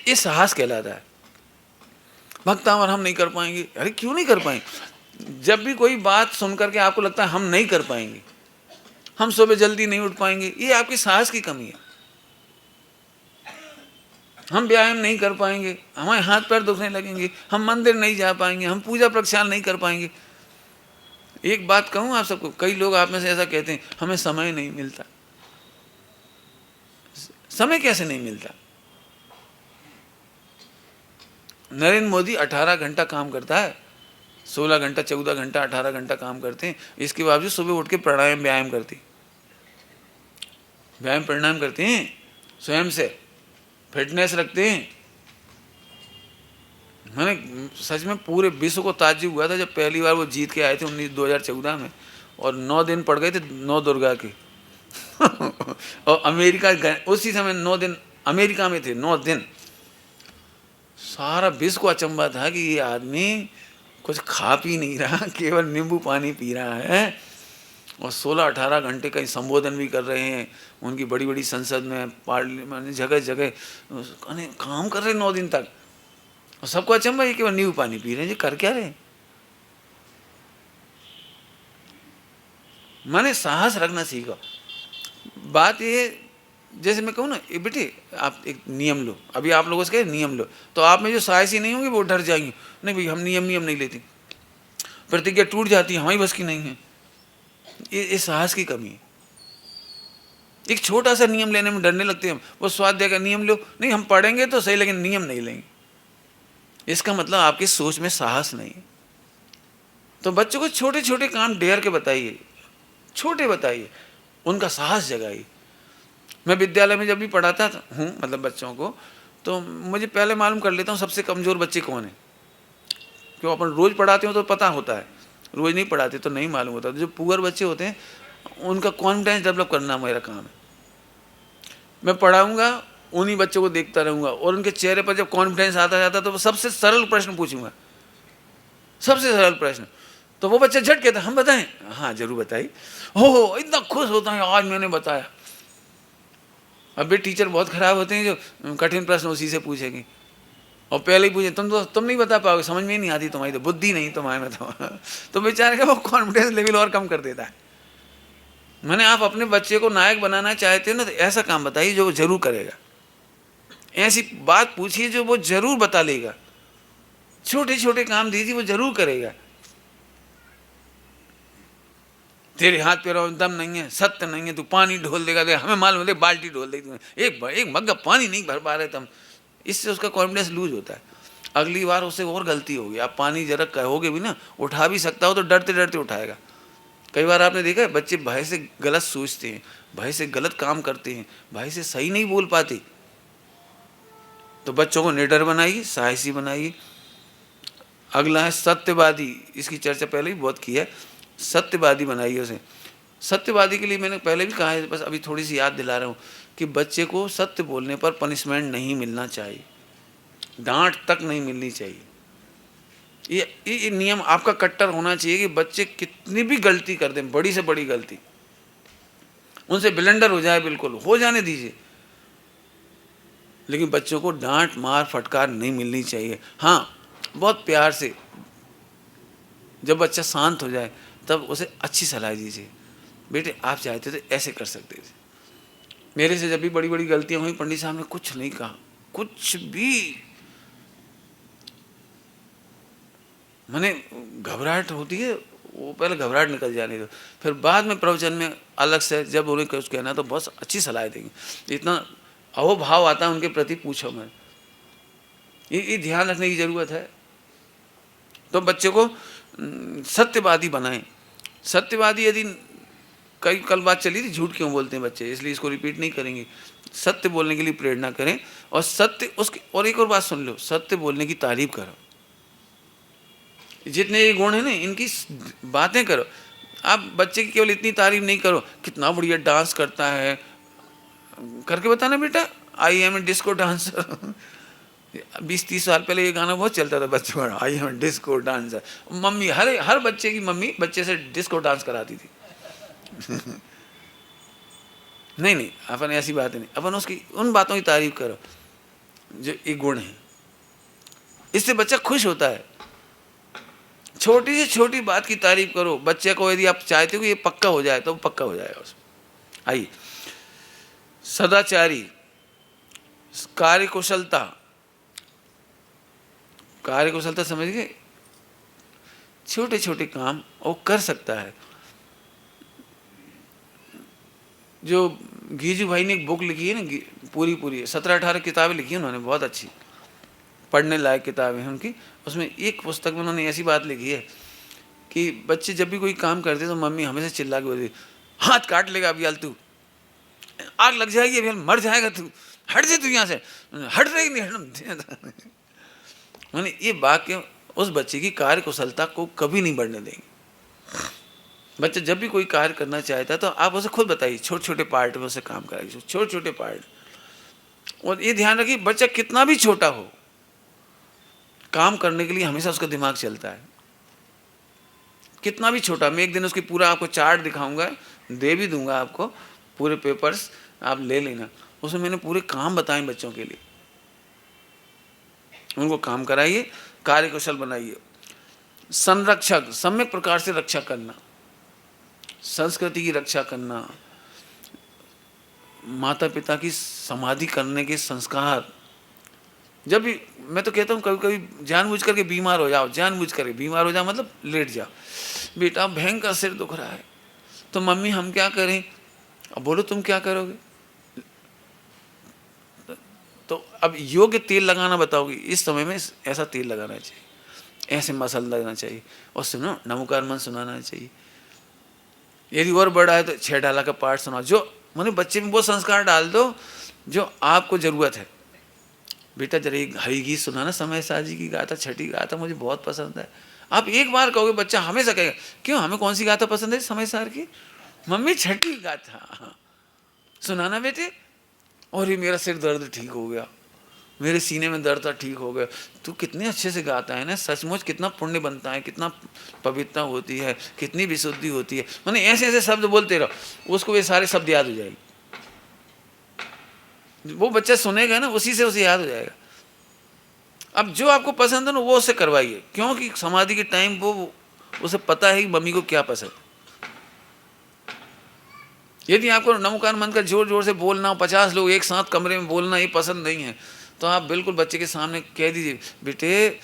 ये साहस कहलाता है। भक्तावर हम नहीं कर पाएंगे, अरे क्यों नहीं कर पाएंगे? जब भी कोई बात सुन करके आपको लगता है हम नहीं कर पाएंगे, हम सुबह जल्दी नहीं उठ पाएंगे, ये आपकी साहस की कमी है। हम व्यायाम नहीं कर पाएंगे, हमारे हाथ पैर दुखने लगेंगे, हम मंदिर नहीं जा पाएंगे, हम पूजा प्रक्षाल नहीं कर पाएंगे। एक बात कहूँ आप सबको, कई लोग आप में से ऐसा कहते हैं हमें समय नहीं मिलता। समय कैसे नहीं मिलता? नरेंद्र मोदी 18 घंटा काम करता है, 16 घंटा 14 घंटा 18 घंटा काम करते हैं, इसके बावजूद सुबह उठ के प्राणायाम व्यायाम प्राणायाम करते हैं, स्वयं से फिटनेस रखते हैं। मैंने सच में पूरे विश्व को ताज्जुब हुआ था जब पहली बार वो जीत के आए थे 2014 में, और 9 दिन पड़ गए थे 9 दुर्गा के। और अमेरिका उसी समय 9 दिन अमेरिका में थे, 9 दिन। सारा विश्व को अचंभा था कि ये आदमी कुछ खा पी नहीं रहा, केवल नींबू पानी पी रहा है और 16-18 घंटे कहीं संबोधन भी कर रहे हैं, उनकी बड़ी बड़ी संसद में, पार्लियामेंट, जगह जगह काम कर रहे 9 दिन तक, और सबको अचंभा ये केवल नींबू पानी पी रहे हैं, ये कर क्या रहे? मैंने साहस रखना सीखा। बात ये, जैसे मैं कहूँ ना, बेटे आप एक नियम लो, अभी आप लोगों से कहे नियम लो, तो आप में जो साहसी नहीं होंगे वो डर जाएंगे, नहीं भाई हम नियम नहीं लेते, प्रतिज्ञा टूट जाती है, हमारी बस की नहीं है। ये साहस की कमी है। एक छोटा सा नियम लेने में डरने लगते हैं। वो स्वाध्याय का नियम लो, नहीं हम पढ़ेंगे तो सही लेकिन नियम नहीं लेंगे, इसका मतलब आपकी सोच में साहस नहीं है। तो बच्चों को छोटे छोटे काम डेर के बताइए, छोटे बताइए, उनका साहस जगाइए। मैं विद्यालय में जब भी पढ़ाता हूँ मतलब बच्चों को, तो मुझे पहले मालूम कर लेता हूँ सबसे कमज़ोर बच्चे कौन हैं। क्यों, अपन रोज़ पढ़ाते हो तो पता होता है, रोज़ नहीं पढ़ाते तो नहीं मालूम होता। जो पुअर बच्चे होते हैं उनका कॉन्फिडेंस डेवलप करना मेरा काम है। मैं पढ़ाऊँगा, उन्हीं बच्चों को देखता रहूँगा और उनके चेहरे पर जब कॉन्फिडेंस आता जाता तो सबसे सरल प्रश्न पूछूंगा, सबसे सरल प्रश्न। तो वो बच्चा झट कहता हम बताएं, हाँ जरूर बताइए। हो इतना खुश होता है आज मैंने बताया। अब भी टीचर बहुत खराब होते हैं जो कठिन प्रश्न उसी से पूछेंगे और पहले ही पूछे तुम नहीं बता पाओगे, समझ में ही नहीं आती तुम्हारी तो बुद्धि नहीं तुम्हारे में तो बेचारे का वो कॉन्फिडेंस लेवल और कम कर देता है। मैंने आप अपने बच्चे को नायक बनाना चाहते हो ना, तो ऐसा काम बताइए जो वो जरूर करेगा, ऐसी बात पूछिए जो वो जरूर बता लेगा, छोटे छोटे काम दीजिए वो जरूर करेगा। तेरे हाथ पैरों में दम नहीं है, सत्य नहीं है, तू पानी ढोल देगा, हमें मालूम है बाल्टी ढोल देगी तुम्हें, एक मग्गा पानी नहीं भर पा रहे तुम। इससे उसका कॉन्फिडेंस लूज होता है। अगली बार उससे और गलती होगी, आप पानी जरा कहोगे भी ना, उठा भी सकता हो तो डरते डरते उठाएगा। कई बार आपने देखा है बच्चे भय से गलत सोचते हैं, भय से गलत काम करते हैं, भय से सही नहीं बोल पाते। तो बच्चों को निडर बनाइए, साहसी बनाइए। अगला है सत्यवादी, इसकी चर्चा पहले भी बहुत की है। सत्यवादी बनाइए उसे। सत्यवादी के लिए मैंने पहले भी कहा है, बस अभी थोड़ी सी याद दिला रहा हूँ कि बच्चे को सत्य बोलने पर पनिशमेंट नहीं मिलना चाहिए, डांट तक नहीं मिलनी चाहिए। ये नियम आपका कट्टर होना चाहिए कि बच्चे कितनी भी गलती कर दें, बड़ी से बड़ी गलती, उनसे ब्लंडर हो जाए, बिल्कुल हो जाने दीजिए, लेकिन बच्चों को डांट मार फटकार नहीं मिलनी चाहिए। हाँ, बहुत प्यार से जब बच्चा शांत हो जाए तब उसे अच्छी सलाह दीजिए, बेटे आप चाहते तो ऐसे कर सकते थे। मेरे से जब भी बड़ी बड़ी गलतियां हुई, पंडित साहब ने कुछ नहीं कहा, कुछ भी। मैंने घबराहट होती है, वो पहले घबराहट निकल जाने दो, फिर बाद में प्रवचन में अलग से जब उन्हें कुछ कहना तो बहुत अच्छी सलाह देंगे। इतना अहोभाव आता है उनके प्रति, पूछो मैं। ये ध्यान रखने की जरूरत है। तो बच्चे को सत्यवादी बनाएं। सत्यवादी, यदि कल बात चली थी झूठ क्यों बोलते हैं बच्चे, इसलिए इसको रिपीट नहीं करेंगे। सत्य बोलने के लिए प्रेरणा करें और सत्य उसकी, और एक और बात सुन लो, सत्य बोलने की तारीफ करो। जितने ये गुण है ना, इनकी बातें करो। आप बच्चे की केवल इतनी तारीफ नहीं करो, कितना बढ़िया डांस करता है करके बताना, बेटा I am a disco dancer. 20-30 साल पहले ये गाना बहुत चलता था बच्चों में, I am disco dancer. Mummy, हर बच्चे की मम्मी बच्चे से डिस्को डांस कराती थी। नहीं, अपन ऐसी बातें नहीं, अपन उसकी उन बातों की तारीफ करो जो एक गुण है, इससे बच्चा खुश होता है। छोटी से छोटी बात की तारीफ करो बच्चे को, यदि आप चाहते हो कि ये पक्का हो जाए तो पक्का हो जाएगा उसमें। आइए, सदाचारी, कार्यकुशलता। कार्यकुशलता समझ गए, छोटे छोटे काम वो कर सकता है। जो गीजू भाई ने एक बुक लिखी है ना, पूरी 17-18 किताबें लिखी है उन्होंने, बहुत अच्छी पढ़ने लायक किताबें हैं उनकी। उसमें एक पुस्तक में उन्होंने ऐसी बात लिखी है कि बच्चे जब भी कोई काम करते तो मम्मी हमेशा चिल्ला के बोलती, हाथ काट लेगा अभी, तू आग लग जाएगी अभी, मर जाएगा तू, हट जा तू यहाँ से, हट रही नहीं हट। मैंने ये वाक्य उस बच्चे की कार्यकुशलता को कभी नहीं बढ़ने देंगे। बच्चा जब भी कोई कार्य करना चाहता है तो आप उसे खुद बताइए, छोटे छोटे पार्ट में उसे काम कराइए, छोटे छोटे पार्ट। और ये ध्यान रखिए, बच्चा कितना भी छोटा हो, काम करने के लिए हमेशा उसका दिमाग चलता है, कितना भी छोटा। मैं एक दिन उसकी पूरा आपको चार्ट दिखाऊंगा, दे भी दूंगा आपको, पूरे पेपर्स आप ले लेना। उसमें मैंने पूरे काम बताए बच्चों के लिए, उनको काम कराइए, कार्यकुशल बनाइए। संरक्षक, सम्यक प्रकार से रक्षा करना, संस्कृति की रक्षा करना, माता पिता की समाधि करने के संस्कार। जब भी मैं तो कहता हूँ कभी कभी जानबूझ करके बीमार हो जाओ, जानबूझ करके बीमार हो जाओ मतलब लेट जाओ, बेटा भयंकर सिर दुख रहा है, तो मम्मी हम क्या करें, अब बोलो तुम क्या करोगे, तो अब योग्य तेल लगाना बताओगे, इस समय में ऐसा तेल लगाना चाहिए, ऐसे मसाला लगाना चाहिए, और सुनो नमोकार मन सुनाना चाहिए। यदि और बड़ा है तो 6 डाला का पाठ सुनाओ। जो मैंने बच्चे में वो संस्कार डाल दो जो आपको ज़रूरत है। बेटा जरा एक हरी गीत सुनाना, समय साजी की गाथा, छठी गाथा मुझे बहुत पसंद है। आप एक बार कहोगे, बच्चा हमेशा कहेगा क्यों हमें कौन सी गाथा पसंद है समय सार की? मम्मी छठी गाथा सुनाना बेटे। और ये मेरा सिर दर्द ठीक हो गया, मेरे सीने में दर्द था ठीक हो गया। तू कितने अच्छे से गाता है ना, सचमुच कितना पुण्य बनता है, कितना पवित्रता होती है, कितनी विशुद्धि होती है। मैंने ऐसे ऐसे शब्द बोलते रहो, उसको वे सारे शब्द याद हो जाएंगे। वो बच्चा सुनेगा ना, उसी से उसे याद हो जाएगा। अब जो आपको पसंद है ना वो उससे करवाइए, क्योंकि समाधि के टाइम वो उसे पता है कि मम्मी को क्या पसंद। यदि आपको नमोकार मंत्र का जोर जोर से बोलना हो, 50 लोग एक साथ कमरे में बोलना ये पसंद नहीं है, तो आप बिल्कुल बच्चे के सामने कह दीजिए, बेटे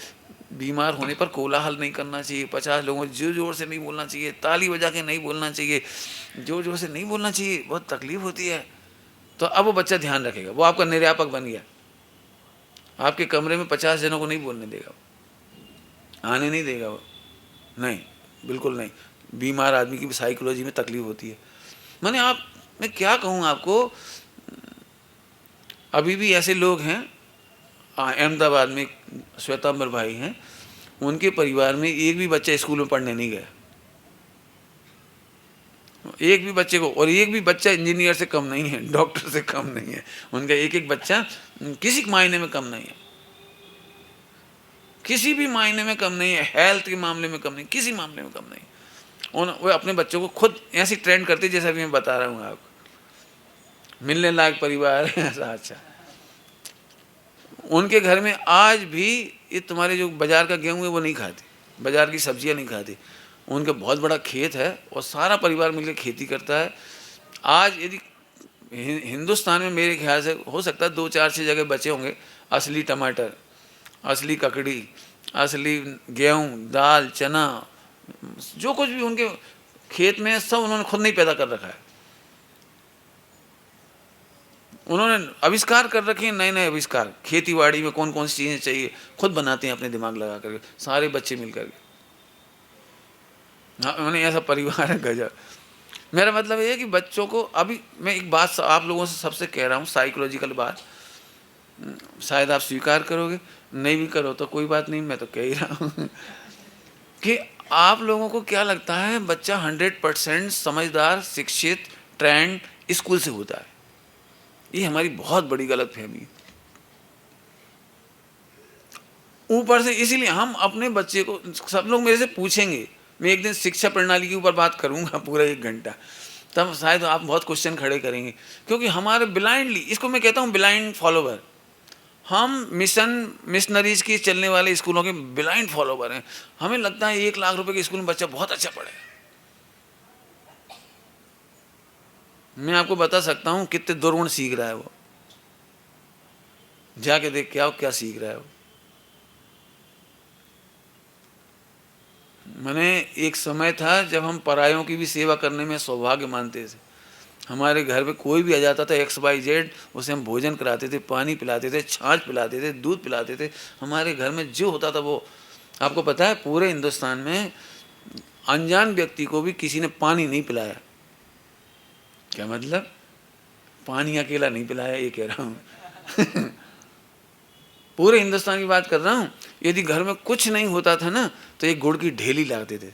बीमार होने पर कोलाहल नहीं करना चाहिए, 50 लोगों को जोर जोर से नहीं बोलना चाहिए, ताली बजा के नहीं बोलना चाहिए, जोर जोर से नहीं बोलना चाहिए, बहुत तकलीफ होती है। तो अब वो बच्चा ध्यान रखेगा, वो आपका निर्यापक बन गया। आपके कमरे में 50 जनों को नहीं बोलने देगा, आने नहीं देगा वो, नहीं, बिल्कुल नहीं। बीमार आदमी की साइकोलॉजी में तकलीफ होती है। मैं क्या कहूँ आपको, अभी भी ऐसे लोग हैं, अहमदाबाद में श्वेतांबर भाई हैं, उनके परिवार में एक भी बच्चा स्कूल में पढ़ने नहीं गया, एक भी बच्चे को। और एक भी बच्चा इंजीनियर से कम नहीं है, डॉक्टर से कम नहीं है, उनका एक एक बच्चा किसी मायने में कम नहीं है, किसी भी मायने में कम नहीं है, हेल्थ के मामले में कम नहीं, किसी मामले में कम नहीं। वो अपने बच्चों को खुद ऐसी ट्रेंड करते जैसा भी मैं बता रहा हूँ आपको, मिलने लायक परिवार है ऐसा। अच्छा, उनके घर में आज भी ये तुम्हारे जो बाजार का गेहूँ है वो नहीं खाते, बाजार की सब्जियां नहीं खाते। उनका बहुत बड़ा खेत है और सारा परिवार मिलकर खेती करता है। आज यदि हिंदुस्तान में मेरे ख्याल से हो सकता है 2-4-6 जगह बचे होंगे असली टमाटर, असली ककड़ी, असली गेहूँ, दाल, चना, जो कुछ भी उनके खेत में है सब उन्होंने खुद नहीं पैदा कर रखा है। उन्होंने आविष्कार कर रखे हैं, नए नए आविष्कार, खेती बाड़ी में कौन कौन सी चीज़ें चाहिए खुद बनाते हैं अपने दिमाग लगा करके, सारे बच्चे मिल करके। हाँ, उन्होंने ऐसा परिवार है गजब। मेरा मतलब ये है कि बच्चों को, अभी मैं एक बात आप लोगों से सबसे कह रहा हूँ, साइकोलॉजिकल बात, शायद आप स्वीकार करोगे, नहीं भी करो तो कोई बात नहीं, मैं तो कह ही रहा हूँ कि आप लोगों को क्या लगता है बच्चा 100% समझदार, शिक्षित, ट्रेंड स्कूल से होता है? ये हमारी बहुत बड़ी गलतफहमी है। ऊपर से इसीलिए हम अपने बच्चे को, सब लोग मेरे से पूछेंगे, मैं एक दिन शिक्षा प्रणाली के ऊपर बात करूंगा पूरा 1 घंटा, तब शायद आप बहुत क्वेश्चन खड़े करेंगे, क्योंकि हमारे ब्लाइंडली, इसको मैं कहता हूँ ब्लाइंड फॉलोवर, हम मिशनरीज की चलने वाले स्कूलों के ब्लाइंड फॉलोवर हैं। हमें लगता है 1 लाख रुपए के स्कूल में बच्चा बहुत अच्छा पढ़े। मैं आपको बता सकता हूँ कितने दुर्गुण सीख रहा है वो, जाके देख के आओ क्या सीख रहा है वो। मैंने एक समय था जब हम परायों की भी सेवा करने में सौभाग्य मानते थे। हमारे घर में कोई भी आ जाता था XYZ, उसे हम भोजन कराते थे, पानी पिलाते थे, छाछ पिलाते थे, दूध पिलाते थे। हमारे घर में जो होता था वो, आपको पता है पूरे हिंदुस्तान में अनजान व्यक्ति को भी किसी ने पानी नहीं पिलाया। क्या मतलब? पानी अकेला नहीं पिलाया, ये कह रहा हूँ पूरे हिंदुस्तान की बात कर रहा हूँ। यदि घर में कुछ नहीं होता था ना तो एक गुड़ की ढेली लाते थे,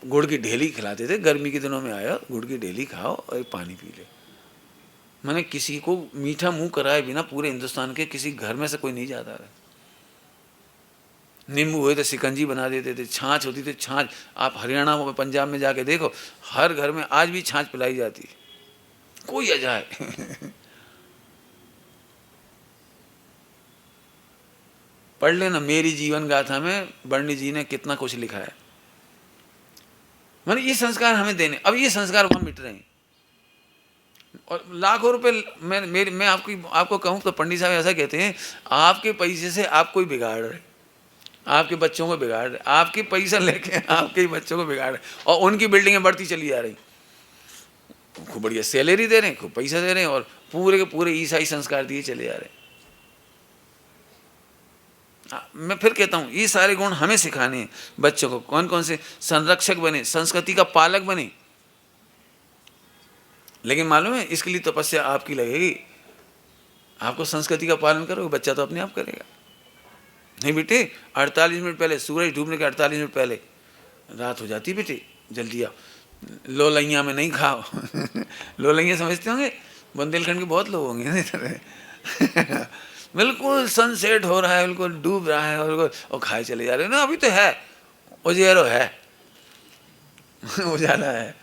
गुड़ की ढेली खिलाते थे, गर्मी के दिनों में आया गुड़ की ढेली खाओ और पानी पी ले। मैंने किसी को मीठा मुंह कराए बिना पूरे हिंदुस्तान के किसी घर में से कोई नहीं जाता था। नींबू हुए तो शिकंजी बना देते थे, छाछ होती थी, छाछ। आप हरियाणा में, पंजाब में जाके देखो, हर घर में आज भी छाछ पिलाई जाती है, कोई आ जाए पढ़ लेना मेरी जीवन गाथा में बर्णी जी ने कितना कुछ लिखा है। मैंने ये संस्कार हमें देने, अब ये संस्कार वहां मिट रहे हैं और लाखों रुपए। मैं आपको कहूँ तो पंडित साहब ऐसा कहते हैं, आपके पैसे से आपको ही बिगाड़ रहे, आपके बच्चों को बिगाड़ रहे, आपके पैसा लेके आपके ही बच्चों को बिगाड़ रहे, और उनकी बिल्डिंगें बढ़ती चली जा रही, खूब बढ़िया सैलरी दे रहे हैं, खूब पैसा दे रहे हैं, और पूरे के पूरे ईसाई संस्कार दिए चले जा रहे हैं। मैं फिर कहता हूँ ये सारे गुण हमें सिखाने हैं बच्चों को। कौन कौन से? संरक्षक बने, संस्कृति का पालक बने, लेकिन मालूम है इसके लिए तपस्या आपकी लगेगी। आपको संस्कृति का पालन करोगे, बच्चा तो अपने आप करेगा। नहीं बेटे, 48 मिनट पहले, सूरज डूबने के 48 मिनट पहले रात हो जाती बेटे, जल्दी आओ। लोलैया में नहीं खाओ। लोलैया समझते होंगे, बुंदेलखंड के बहुत लोग होंगे। बिल्कुल सनसेट हो रहा है, बिल्कुल डूब रहा है, और खाए चले जा रहे हैं ना। अभी तो है, उजेरो है, उजाला है।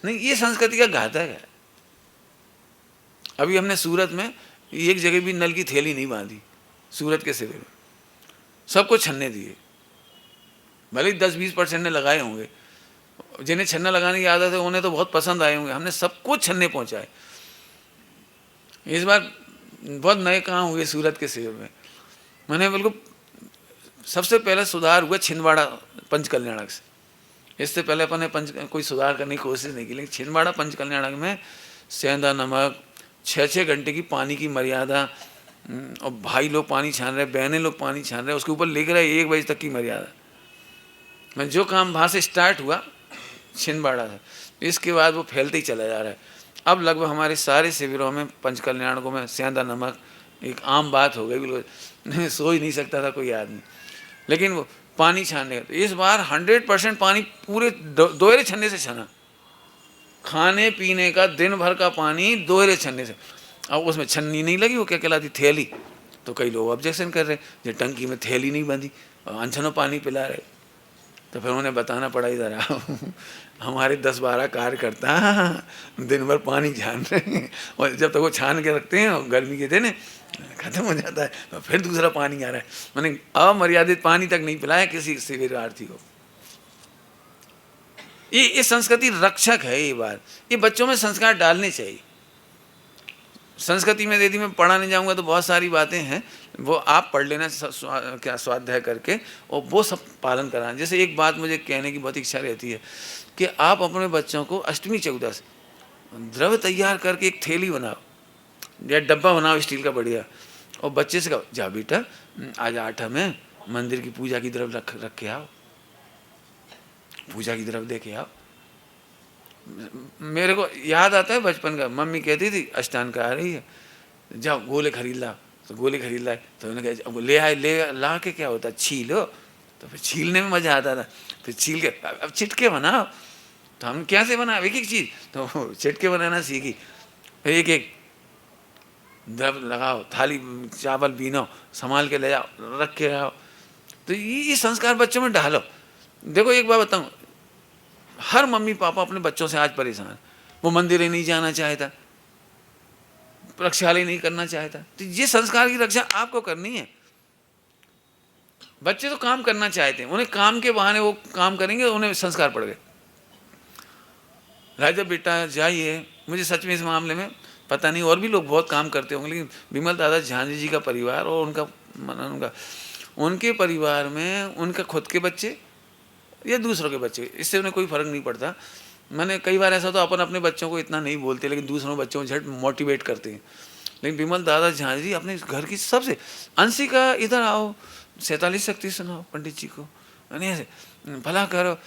नहीं, ये संस्कृति का घातक है। अभी हमने सूरत में एक जगह भी नल की थैली नहीं बांधी, सूरत के सिरे में सबको छन्ने दिए। भले 10-20% ने लगाए होंगे, जिन्हें छन्ना लगाने की आदत है उन्हें तो बहुत पसंद आए होंगे। हमने सबको छन्ने पहुंचाए। इस बार बहुत नए काम हुए सूरत के शिविर में। मैंने बिल्कुल सबसे पहले सुधार हुआ छिंदवाड़ा पंचकल्याणक से। इससे पहले अपन ने कोई सुधार करने की कोशिश नहीं की, लेकिन छिंदवाड़ा पंचकल्याणक में सेंधा नमक, 6-6 घंटे की पानी की मर्यादा, और भाई लोग पानी छान रहे, बहनें लोग पानी छान रहे, उसके ऊपर लिख रहे 1 बजे तक की मर्यादा। मैं जो काम वहाँ से स्टार्ट हुआ छिंदवाड़ा से, इसके बाद वो फैलते ही चला जा रहा है। अब लगभग हमारे सारे शिविरों में, पंचकल्याणकों में सेंधा नमक एक आम बात हो गई। बिल्कुल सो ही नहीं सकता था कोई आदमी, लेकिन वो पानी छानने का। तो इस बार 100% पानी पूरे दोहरे छन्ने से छना। खाने पीने का दिन भर का पानी दोहरे छन्ने से। अब उसमें छन्नी नहीं लगी, वो क्या कहलाती, थैली। तो कई लोग ऑब्जेक्शन कर रहे, जो टंकी में थैली नहीं बंधी और अनछनों पानी पिला रहे। तो फिर उन्हें बताना पड़ा, इधर आओ, हमारे 10-12 कार्यकर्ता दिन भर पानी छान रहे हैं, और जब तक वो छान के रखते हैं और गर्मी के दिन खत्म हो जाता है तो फिर दूसरा पानी आ रहा है। मैंने अमर्यादित पानी तक नहीं पिलाया किसी शिविरार्थी को। ये संस्कृति रक्षक है। ये बात, ये बच्चों में संस्कार डालने चाहिए। संस्कृति में यदि मैं पढ़ाने जाऊंगा तो बहुत सारी बातें हैं, वो आप पढ़ लेना क्या स्वाध्याय करके, और वो सब पालन कराना। जैसे एक बात मुझे कहने की बहुत इच्छा रहती है कि आप अपने बच्चों को अष्टमी चौदस द्रव्य तैयार करके एक थैली बनाओ या डब्बा बनाओ स्टील का बढ़िया, और बच्चे से कहो, जा बेटा आज 8 में मंदिर की पूजा की द्रव्य रख के आओ, पूजा की द्रव्य दे के आओ। मेरे को याद आता है बचपन का, मम्मी कहती थी अष्टान का आ रही है, जाओ गोले खरीद ला। तो गोले खरीद लाए, तो उन्होंने कहा ले आए, ले ला के क्या होता, छीलो। तो फिर छीलने में मज़ा आता था। फिर छील के अब चिटके बनाओ। तो हम कैसे बनाओ, एक एक चीज़, तो चिटके बनाना सीखी। फिर एक एक द्रव्य लगाओ, थाली चावल बीनो, संभाल के ले जाओ, रख के आओ। तो ये संस्कार बच्चों में डालो। देखो एक बात बताऊँ, हर मम्मी पापा अपने बच्चों से आज परेशान। वो मंदिर ही नहीं जाना चाहता, प्रक्षालय नहीं करना चाहता। तो ये संस्कार की रक्षा आपको करनी है। बच्चे तो काम करना चाहते हैं, उन्हें काम के बहाने वो काम करेंगे, उन्हें संस्कार पड़ गए। राजा बेटा जाइए, मुझे सच में इस मामले में पता नहीं और भी लोग बहुत काम करते होंगे, लेकिन विमल दादा झांझी जी का परिवार और उनके परिवार में उनका खुद के बच्चे या दूसरों के बच्चे, इससे उन्हें कोई फर्क नहीं पड़ता। मैंने कई बार ऐसा तो अपन अपने बच्चों को इतना नहीं बोलते, लेकिन दूसरों बच्चों को झट मोटिवेट करते हैं। लेकिन विमल दादा झांझी अपने घर की सबसे, अंशी का इधर आओ 47 शक्ति सुनाओ पंडित जी को, नहीं ऐसे भला करो,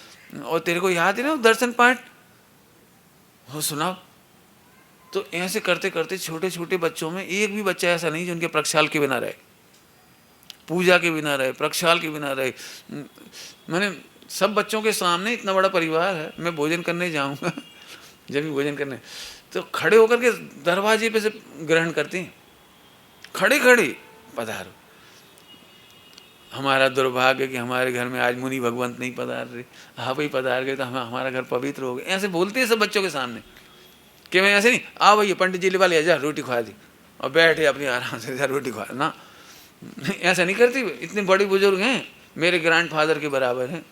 और तेरे को याद है ना दर्शन पाठ हो सुनाओ। तो ऐसे करते करते छोटे छोटे बच्चों में एक भी बच्चा ऐसा नहीं जो उनके प्रक्षाल के बिना रहे, पूजा के बिना रहे, प्रक्षाल के बिना रहे। मैंने सब बच्चों के सामने, इतना बड़ा परिवार है, मैं भोजन करने जाऊंगा जब भी भोजन करने, तो खड़े होकर के दरवाजे पे से ग्रहण करते हैं, खड़े खड़े पधारो। हमारा दुर्भाग्य कि हमारे घर में आज मुनि भगवंत नहीं पधार रहे, हाँ भाई पधार गए तो हमारा घर पवित्र हो गया। ऐसे बोलते हैं सब बच्चों के सामने, कि मैं ऐसे नहीं, आ भैया पंडित जी वाले जा रोटी खा दी और बैठे अपनी आराम से रोटी खा ना, ऐसा नहीं करती। इतने बड़े बुजुर्ग हैं, मेरे ग्रैंडफादर के बराबर हैं,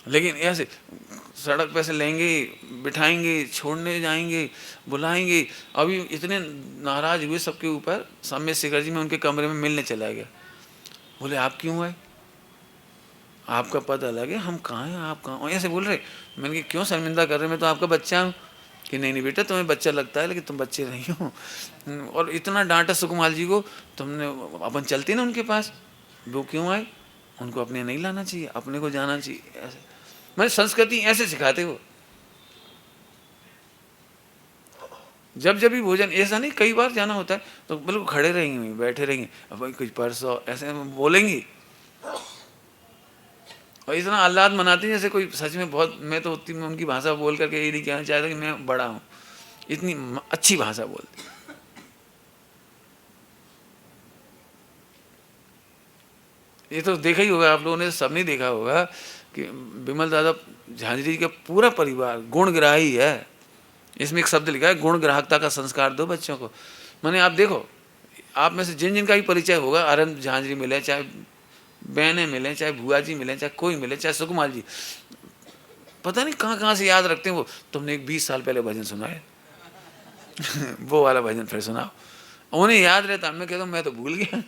लेकिन ऐसे सड़क पे से लेंगे, बिठाएंगे, छोड़ने जाएंगे, बुलाएंगे। अभी इतने नाराज हुए सबके ऊपर, सम्य शेखर जी, मैं उनके कमरे में मिलने चला गया। बोले आप क्यों आए, आपका पद अलग है, हम कहाँ हैं, आप कहाँ, ऐसे बोल रहे। मैंने कहा क्यों शर्मिंदा कर रहे, मैं तो आपका बच्चा हूँ। कि नहीं बेटा तुम्हें बच्चा लगता है, लेकिन तुम बच्चे नहीं हो। और इतना डांटा सुकुमार जी को, तुमने अपन चलते ना उनके पास, वो क्यों आए, उनको अपने नहीं लाना चाहिए, अपने को जाना चाहिए। ऐसे मैंने संस्कृति ऐसे सिखाते हो। जब जब भी भोजन, ऐसा नहीं कई बार जाना होता है तो बिल्कुल खड़े रहेंगे, बैठे रहेंगे, अब भाई कुछ परसों ऐसे बोलेंगी और इतना आह्लाद मनाती हैं जैसे कोई सच में बहुत, मैं तो उतनी में उनकी भाषा बोल करके ये नहीं कहना चाहता कि मैं बड़ा हूँ, इतनी अच्छी भाषा बोलती। ये तो देखा ही होगा आप लोगों ने, सब ने देखा होगा कि विमल दादा झांझरी का पूरा परिवार गुणग्राही है। इसमें एक शब्द लिखा है, गुण ग्राहकता का संस्कार दो बच्चों को। माने आप देखो, आप में से जिन जिन का भी परिचय होगा, आनंद झांझरी मिले, चाहे बहनें मिले, चाहे भुआ जी मिले, चाहे कोई मिले, चाहे सुकुमार जी, पता नहीं कहाँ कहाँ से याद रखते हैं वो। तुमने एक 20 साल पहले भजन सुना है वो वाला भजन फिर सुनाओ, उन्हें याद रहता, मैं कहता हूँ मैं तो भूल गया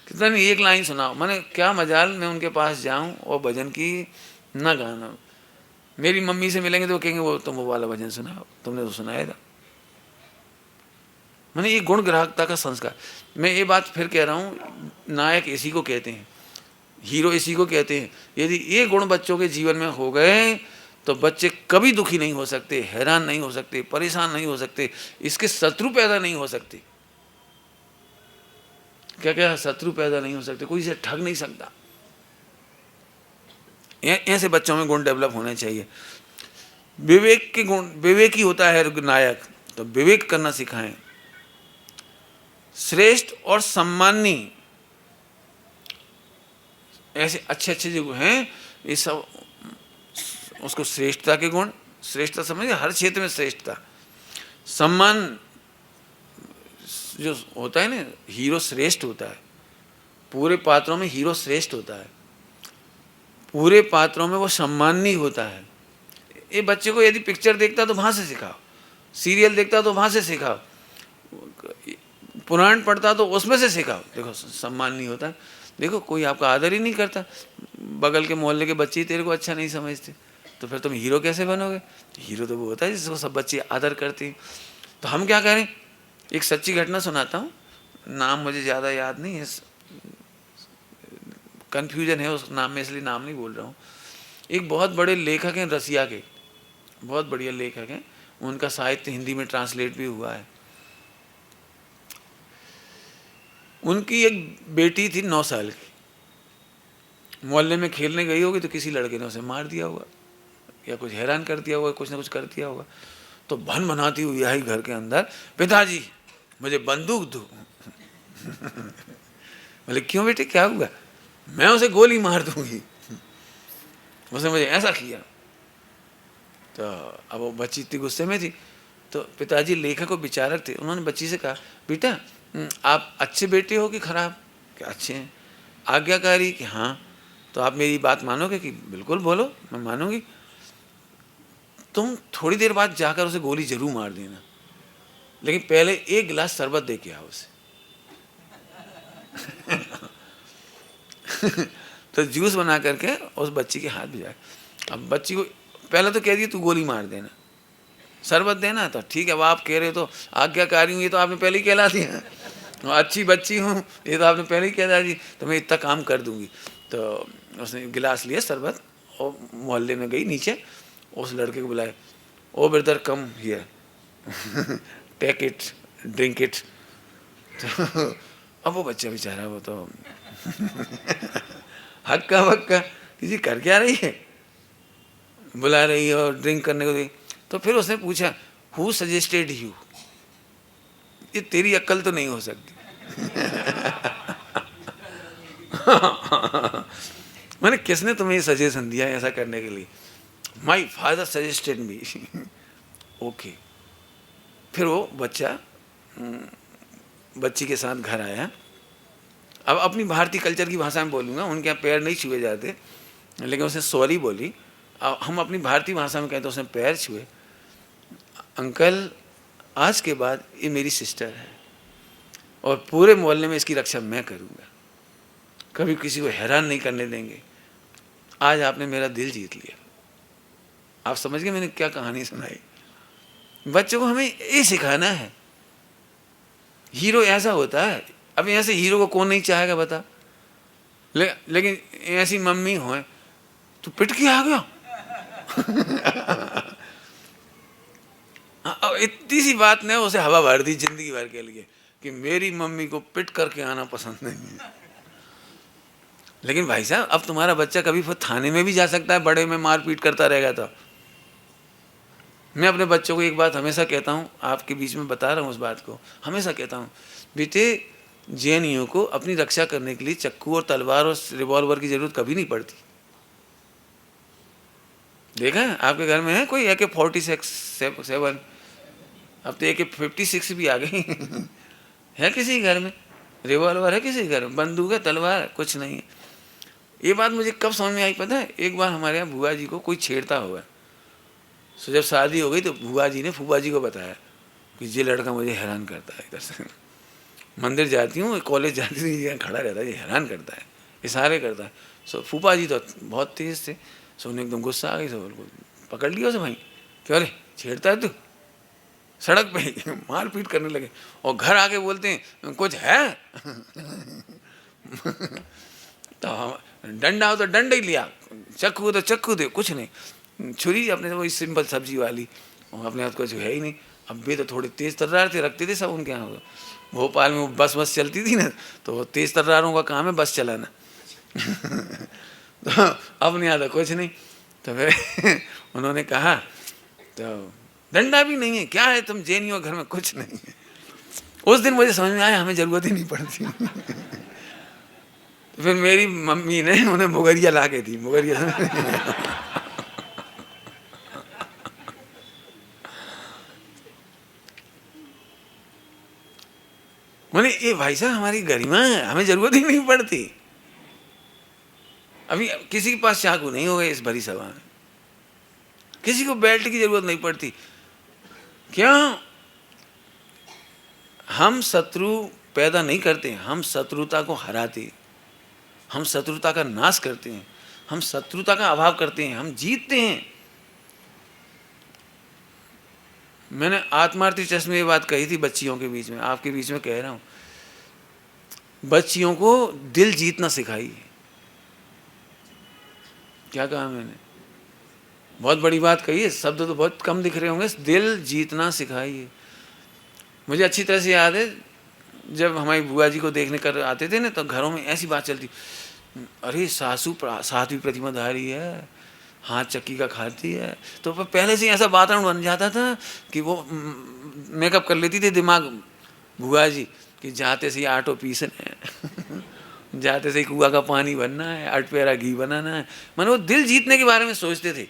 कितना नहीं एक लाइन सुनाओ। मैंने क्या मजाल मैं उनके पास जाऊं और भजन की ना गाना। मेरी मम्मी से मिलेंगे तो वो कहेंगे वो तुम वो वाला भजन सुनाओ, तुमने तो सुनाया था। मैंने ये गुण ग्राहकता का संस्कार। मैं ये बात फिर कह रहा हूँ, नायक इसी को कहते हैं, हीरो इसी को कहते हैं। यदि ये गुण बच्चों के जीवन में हो गए तो बच्चे कभी दुखी नहीं हो सकते, हैरान नहीं हो सकते, परेशान नहीं हो सकते, इसके शत्रु पैदा नहीं हो सकते। क्या क्या शत्रु पैदा नहीं हो सकते, कोई इसे ठग नहीं सकता। ऐसे बच्चों में गुण डेवलप होने चाहिए। विवेक के गुण, विवेकी होता है नायक, तो विवेक करना सिखाएं। श्रेष्ठ और सम्मानी, ऐसे अच्छे अच्छे जो हैं ये सब, उसको श्रेष्ठता के गुण, श्रेष्ठता समझिए हर क्षेत्र में श्रेष्ठता। सम्मान जो होता है ना, हीरो श्रेष्ठ होता है, पूरे पात्रों में हीरो श्रेष्ठ होता है, पूरे पात्रों में वो सम्मानी होता है। ये बच्चे को यदि पिक्चर देखता तो वहाँ से सिखाओ, सीरियल देखता तो वहाँ से सिखाओ, पुराण पढ़ता तो उसमें से सिखाओ। देखो सम्मानी होता है, देखो कोई आपका आदर ही नहीं करता, बगल के मोहल्ले के बच्चे ही तेरे को अच्छा नहीं समझते, तो फिर तुम हीरो कैसे बनोगे? हीरो तो वो होता है जिसको सब बच्चे आदर करते हैं। तो हम क्या करें, एक सच्ची घटना सुनाता हूँ, नाम मुझे ज़्यादा याद नहीं है, कन्फ्यूजन है उस नाम में इसलिए नाम नहीं बोल रहा हूँ। एक बहुत बड़े लेखक हैं रसिया के, बहुत बढ़िया लेखक हैं, उनका साहित्य हिंदी में ट्रांसलेट भी हुआ है। उनकी एक बेटी थी 9 साल की, मोहल्ले में खेलने गई होगी तो किसी लड़के ने उसे मार दिया होगा या कुछ हैरान कर दिया होगा, कुछ ना कुछ कर दिया होगा। तो भन भनाती हुई आई घर के अंदर, पिताजी मुझे बंदूक दो बोले क्यों बेटे क्या हुआ? मैं उसे गोली मार दूंगी, उसने मुझे ऐसा किया। तो अब वो बच्ची इतनी गुस्से में थी, तो पिताजी लेखक और विचारक थे, उन्होंने बच्ची से कहा बेटा आप अच्छे बेटे हो कि खराब? क्या अच्छे हैं। आज्ञाकारी कि हाँ। तो आप मेरी बात मानोगे? कि बिल्कुल बोलो मैं मानूंगी। तुम थोड़ी देर बाद जाकर उसे गोली जरूर मार देना, लेकिन पहले 1 गिलास शरबत दे के आओ उसे तो जूस बना करके उस बच्ची के हाथ भिजाए। अब बच्ची को पहले तो कह दिया तू गोली मार देना, शरबत देना, तो ठीक है। अब आप कह रहे हो तो आज्ञाकारी हूँ, ये तो आपने पहले ही कहला दिया, अच्छी बच्ची हूँ ये तो आपने पहले ही कहला दी, तो मैं इतना काम कर दूंगी। तो उसने गिलास लिया शरबत और मोहल्ले में गई नीचे, उस लड़के को बुलाया, oh brother come here take it drink it. तो अब वो बच्चा बेचारा वो तो हक्का बक्का किसी कर क्या रही है, बुला रही है और ड्रिंक करने को दी। तो फिर उसने पूछा हु सजेस्टेड यू, ये तेरी अक्ल तो नहीं हो सकती मैंने किसने तुम्हें सजेशन दिया ऐसा करने के लिए? My father suggested me okay. फिर वो बच्चा बच्ची के साथ घर आया। अब अपनी भारतीय कल्चर की भाषा में बोलूँगा, उनके यहाँ पैर नहीं छुए जाते, लेकिन उसने सॉरी बोली। अब हम अपनी भारतीय भाषा में कहते उसने पैर छुए, अंकल आज के बाद ये मेरी सिस्टर है और पूरे मोहल्ले में इसकी रक्षा मैं करूँगा, कभी किसी को हैरान नहीं करने देंगे। आज आपने मेरा दिल जीत लिया। आप समझ गए मैंने क्या कहानी सुनाई? बच्चों को हमें ये सिखाना है, हीरो ऐसा होता है। अब ऐसे हीरो को कौन नहीं चाहेगा बता? लेकिन ऐसी मम्मी हो तो पिट के आ गया अब इतनी सी बात ने उसे हवा भर दी जिंदगी भर के लिए कि मेरी मम्मी को पिट करके आना पसंद नहीं है। लेकिन भाई साहब, अब तुम्हारा बच्चा कभी फिर थाने में भी जा सकता है, बड़े में मारपीट करता रहेगा तो। मैं अपने बच्चों को एक बात हमेशा कहता हूँ, आपके बीच में बता रहा हूँ उस बात को, हमेशा कहता हूँ, बेटे जेएनयू को अपनी रक्षा करने के लिए चक्कू और तलवार और रिवॉल्वर की जरूरत कभी नहीं पड़ती। देखा है आपके घर में है कोई AK-47? अब तो AK-56 भी आ गई है किसी घर में? रिवॉल्वर है किसी घर में? बंदूक है, तलवार है? कुछ नहीं है। ये बात मुझे कब समझ में आई पता है? एक बार हमारे यहाँ बुआ जी को कोई छेड़ता हुआ, सो जब शादी हो गई तो बुआ जी ने फूफा जी को बताया कि ये लड़का मुझे हैरान करता है, इधर से मंदिर जाती हूँ, कॉलेज जाती हूँ, यहाँ खड़ा रहता है, ये हैरान करता है, इशारे करता है। सो फूफा जी तो बहुत तेज थे, सो उन्हें एकदम गुस्सा आ गई, सो उनको पकड़ लिया उसे, भाई क्यों रे छेड़ता है तू? सड़क पे मारपीट करने लगे और घर आके बोलते हैं कुछ है तो डंडा हो तो डंडा ही लिया, चक्कू हो तो चक्कू दे, कुछ नहीं, छुरी अपने वही सिंपल सब्जी वाली, और अपने हाथ कुछ है ही नहीं। अब भी तो थोड़े तेज तर्रार थे, रखते थे सब उनके यहाँ। भोपाल में वो बस चलती थी ना, तो तेज तर्रारों का काम है बस चलाना तो अब नहीं आता कुछ नहीं। तो फिर उन्होंने कहा तो डंडा भी नहीं है, क्या है तुम जेएनयू घर में? कुछ नहीं है। उस दिन मुझे समझ में आया हमें जरूरत ही नहीं पड़ती तो फिर मेरी मम्मी ने उन्हें मुगरिया ला के दी, मुगरिया बोले ये भाई साहब हमारी गरिमा है, हमें जरूरत ही नहीं पड़ती। अभी किसी के पास चाकू नहीं होगा इस भरी सभा में, किसी को बेल्ट की जरूरत नहीं पड़ती। क्यों? हम शत्रु पैदा नहीं करते, हम शत्रुता को हराते हैं, हम शत्रुता का नाश करते हैं, हम शत्रुता का अभाव करते हैं, हम जीतते हैं। मैंने आत्मार्थी चर्च में ये बात कही थी बच्चियों के बीच में, आपके बीच में कह रहा हूँ, बच्चियों को दिल जीतना सिखाइए। क्या कहा मैंने? बहुत बड़ी बात कही है, शब्द तो बहुत कम दिख रहे होंगे। दिल जीतना सिखाइए। मुझे अच्छी तरह से याद है, जब हमारी बुआ जी को देखने कर आते थे ना, तो घरों में ऐसी बात चलती, अरे सासू सातवीं प्रतिमाधारी है, हाथ चक्की का खाती है। तो पहले से ऐसा वातावरण बन जाता था कि वो मेकअप कर लेती थी दिमाग बुआ जी कि जाते से ही आटो पीसना है जाते से ही कुआ का पानी बनना है, अटपेरा घी बनाना है। मैंने वो दिल जीतने के बारे में सोचते थे।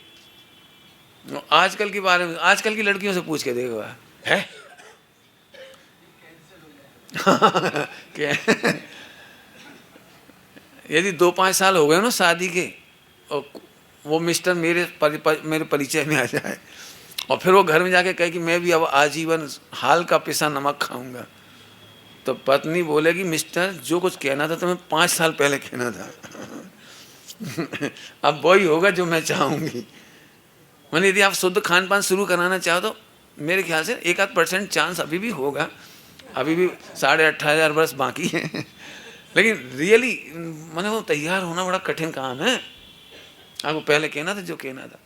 आजकल के बारे में, आजकल की लड़कियों से पूछ के देखो है यदि 2-5 साल हो गए ना शादी के, और वो मिस्टर मेरे परिचय में आ जाए और फिर वो घर में जाके कहे कि मैं भी अब आजीवन हाल का पिसा नमक खाऊंगा, तो पत्नी बोलेगी मिस्टर जो कुछ कहना था तुम्हें 5 साल पहले कहना था अब वही होगा जो मैं चाहूंगी। मैंने यदि आप शुद्ध खान पान शुरू कराना चाहो तो मेरे ख्याल से 1-8% चांस अभी भी होगा, अभी भी 18,500 वर्ष बाकी है लेकिन रियली मैंने वो तैयार होना बड़ा कठिन काम है। आपको पहले कहना था जो कहना था।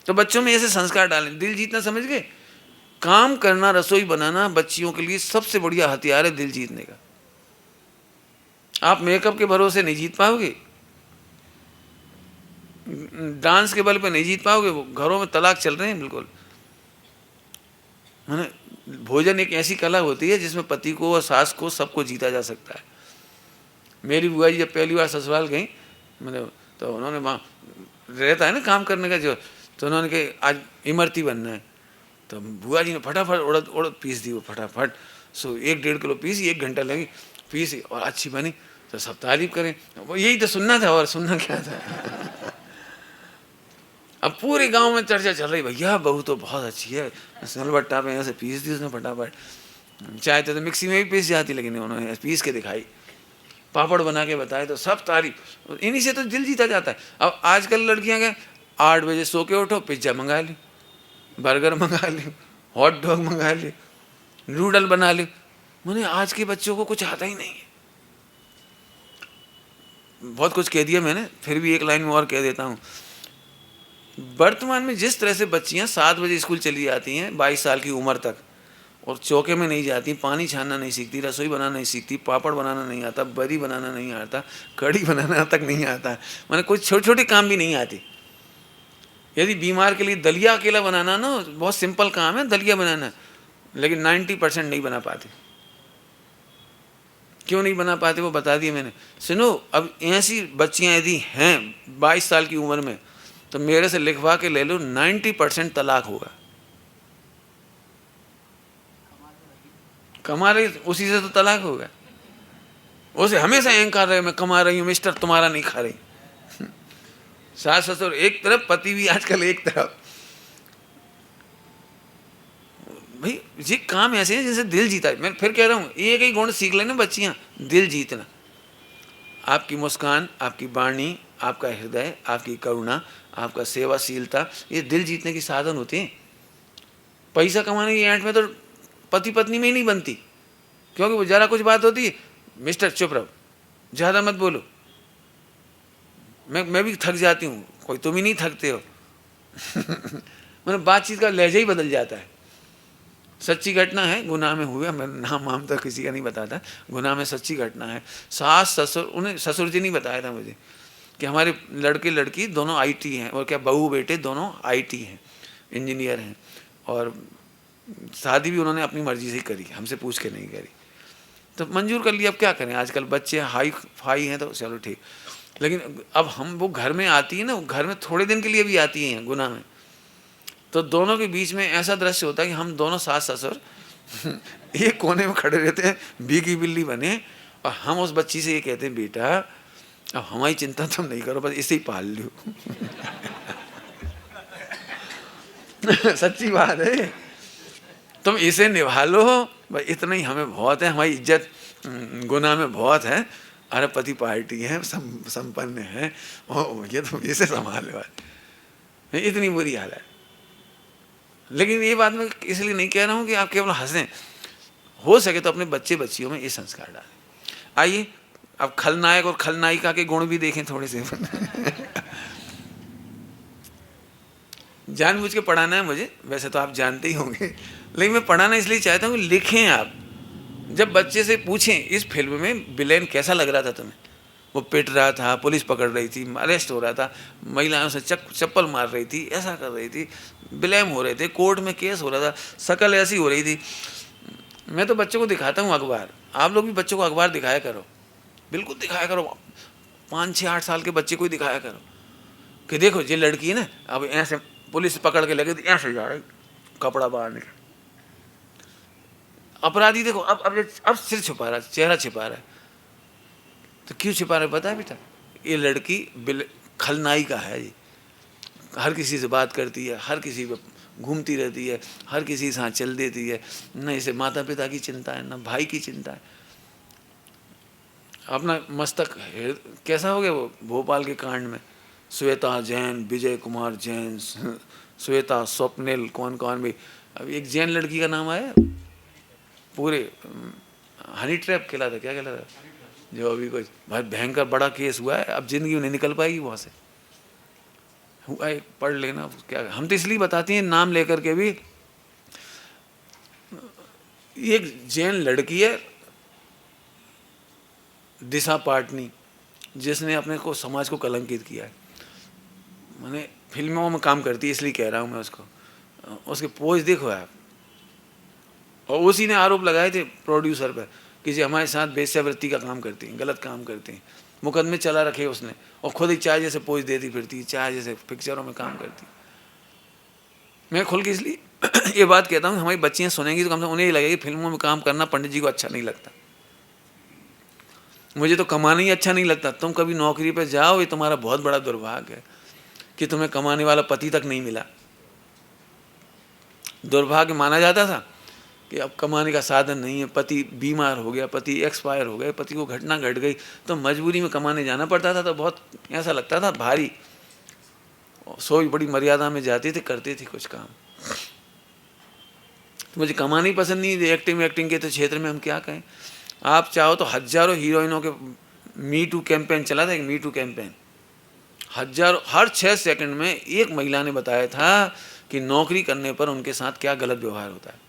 तो बच्चों में ऐसे संस्कार डालें, दिल जीतना समझ गए। काम करना, रसोई बनाना बच्चियों के लिए सबसे बढ़िया हथियार है दिल जीतने का। आप मेकअप के भरोसे नहीं जीत पाओगे, डांस के बल पे नहीं जीत पाओगे। वो घरों में तलाक चल रहे हैं बिल्कुल। मैंने भोजन एक ऐसी कला होती है जिसमें पति को और सास को सबको जीता जा सकता है। मेरी बुआ जी जब पहली बार ससुराल गई, मैंने तो उन्होंने वहाँ रहता है ना काम करने का जो, तो उन्होंने कहा आज इमरती बनना है, तो बुआ जी ने फटाफट उड़द पीस दी, वो फटाफट 1-1.5 किलो पीसी, 1 घंटा लगी पीसी और अच्छी बनी। तो सब तारीफ करें, वो यही तो सुनना था, और सुनना क्या था अब पूरे गांव में चर्चा चल रही, भैया बहू तो बहुत अच्छी है, सिलबट्टा पे ऐसे पीस दी उसने फटाफट। चाहते तो मिक्सी में भी पीस जाती, लेकिन उन्होंने पीस के दिखाई, पापड़ बना के बताए, तो सब तारीफ। इन्हीं से तो दिल जीता जाता है। अब आजकल लड़कियां क्या, 8 बजे सो के उठो, पिज्जा मंगा ली, बर्गर मंगा ली, हॉट डॉग मंगा ली, नूडल बना ली। मैंने आज के बच्चों को कुछ आता ही नहीं है। बहुत कुछ कह दिया मैंने, फिर भी एक लाइन में और कह देता हूँ। वर्तमान में जिस तरह से बच्चियां 7 बजे स्कूल चली जाती हैं 22 साल की उम्र तक, और चौके में नहीं जाती, पानी छानना नहीं सीखती, रसोई बनाना नहीं सीखती, पापड़ बनाना नहीं आता, बरी बनाना नहीं आता, कढ़ी बनाना तक नहीं आता, मैंने कुछ छोटे छोटे काम भी नहीं आते। यदि बीमार के लिए दलिया अकेला बनाना ना बहुत सिंपल काम है, दलिया बनाना, लेकिन 90% नहीं बना पाते। क्यों नहीं बना पाते वो बता दिए मैंने। सुनो, अब ऐसी बच्चियां यदि हैं 22 साल की उम्र में, तो मेरे से लिखवा के ले लो 90% तलाक होगा। कमा रही उसी से तो तलाक होगा। उसे हमेशा अहंकार रहे मैं कमा रही हूँ मिस्टर, तुम्हारा नहीं खा रही। सास ससुर एक तरफ, पति भी आजकल एक तरफ। भाई ये काम ऐसे हैं जिनसे दिल जीता है। मैं फिर कह रहा हूँ एक ही गुण सीख लेना बच्चियाँ, दिल जीतना। आपकी मुस्कान, आपकी वाणी, आपका हृदय, आपकी करुणा, आपका सेवाशीलता, ये दिल जीतने की साधन होते हैं। पैसा कमाने की ऐंठ में तो पति पत्नी में ही नहीं बनती, क्योंकि वो जरा कुछ बात होती है, मिस्टर चुप रहो, ज़्यादा मत बोलो। मैं भी थक जाती हूँ, कोई तुम ही नहीं थकते हो। मतलब बातचीत का लहजा ही बदल जाता है। सच्ची घटना है, गुनाह में हुआ, मैं नाम वाम तो किसी का नहीं बताता, गुनाह में सच्ची घटना है। सास ससुर, उन्हें ससुर जी नहीं बताया था मुझे कि हमारे लड़के लड़की दोनों आईटी हैं, और क्या बहू बेटे दोनों आईटी हैं, इंजीनियर हैं, और शादी भी उन्होंने अपनी मर्जी से ही करी, हमसे पूछ के नहीं करी, तो मंजूर कर लिया। अब क्या करें, आजकल बच्चे हाई फाई हैं तो चलो ठीक। लेकिन अब हम वो घर में आती है ना, घर में थोड़े दिन के लिए भी आती हैं गुनाह में, तो दोनों के बीच में ऐसा दृश्य होता है कि हम दोनों सास ससुर एक कोने में खड़े रहते हैं, बीगी बिल्ली बने, और हम उस बच्ची से ये कहते हैं बेटा अब हमारी चिंता तुम नहीं करो, बस इसे ही पाल लो। सच्ची बात है, तुम इसे निभा लो, बस इतना ही हमें बहुत है, हमारी इज्जत गुनाह में बहुत है। अरे पति पार्टी है, संपन्न है, और ये तुम इसे संभाल लो, इतनी बुरी हालत है। लेकिन ये बात मैं इसलिए नहीं कह रहा हूँ कि आप केवल हंसें, हो सके तो अपने बच्चे बच्चियों में ये संस्कार डालें। आइए अब खलनायक और खलनायिका के गुण भी देखें थोड़े से। जानबूझ के पढ़ाना है मुझे, वैसे तो आप जानते ही होंगे, लेकिन मैं पढ़ाना इसलिए चाहता हूँ कि लिखें आप। जब बच्चे से पूछें इस फिल्म में विलेन कैसा लग रहा था तुम्हें, वो पिट रहा था, पुलिस पकड़ रही थी, अरेस्ट हो रहा था, महिलाओं से चप्पल मार रही थी, ऐसा कर रही थी, ब्लेम हो रहे थे, कोर्ट में केस हो रहा था, शकल ऐसी हो रही थी। मैं तो बच्चों को दिखाता हूँ अखबार, आप लोग भी बच्चों को अखबार दिखाया करो, बिल्कुल दिखाया करो। 5, 6, 8 साल के बच्चे को ही दिखाया करो कि देखो ये लड़की है ना, अब ऐसे पुलिस पकड़ के लगे ऐसे जा रही, कपड़ा बाहर निकल, अपराधी देखो अब सिर छुपा रहा है, चेहरा छिपा रहा है। तो क्यों छिपा रहा है पता है बेटा, ये लड़की खलनायिका है, ये हर किसी से बात करती है, हर किसी पे घूमती रहती है, हर किसी के साथ चल देती है, न इसे माता पिता की चिंता है, न भाई की चिंता है। अपना मस्तक कैसा हो गया वो भोपाल के कांड में, श्वेता जैन, विजय कुमार जैन, श्वेता, स्वप्निल, कौन कौन भी। अब एक जैन लड़की का नाम आया, पूरे हनी ट्रैप कहला था, क्या कहला था, जो अभी कुछ भाई भयंकर बड़ा केस हुआ है, अब जिंदगी में नहीं निकल पाएगी वहाँ से। हुआ है, पढ़ लेना क्या, हम तो इसलिए बताते हैं नाम लेकर के भी। एक जैन लड़की है दिशा पाटनी, जिसने अपने को समाज को कलंकित किया है। मैंने फिल्मों में काम करती है इसलिए कह रहा हूँ मैं उसको, उसके पोज देखो आप। और उसी ने आरोप लगाए थे प्रोड्यूसर पर कि जी हमारे साथ वेश्यावृत्ति का काम करती हैं, गलत काम करते हैं, मुकदमे चला रखे उसने, और खुद ही चाय जैसे पोज देती फिरती, चाय जैसे पिक्चरों में काम करती। मैं खुल के इसलिए ये बात कहता हूँ, हमारी बच्चियाँ सुनेंगी तो कम से कम उन्हें ही लगेगा कि फिल्मों में काम करना पंडित जी को अच्छा नहीं लगता। मुझे तो कमाना ही अच्छा नहीं लगता। तुम कभी नौकरी पर जाओ, ये तुम्हारा बहुत बड़ा दुर्भाग्य है कि तुम्हें कमाने वाला पति तक नहीं मिला। दुर्भाग्य माना जाता था कि अब कमाने का साधन नहीं है, पति बीमार हो गया, पति एक्सपायर हो गए, पति को घटना घट गई, तो मजबूरी में कमाने जाना पड़ता था। तो बहुत ऐसा लगता था भारी। सोई बड़ी मर्यादा में जाते थे, करते थे कुछ काम। तो मुझे कमाना ही पसंद नहीं। एक्टिंग के तो क्षेत्र में हम क्या कहें। आप चाहो तो हजारों हीरोइनों के मी टू कैंपेन चला था, एक मी टू कैंपेन, हजारों, हर 6 सेकंड में एक महिला ने बताया था कि नौकरी करने पर उनके साथ क्या गलत व्यवहार होता है।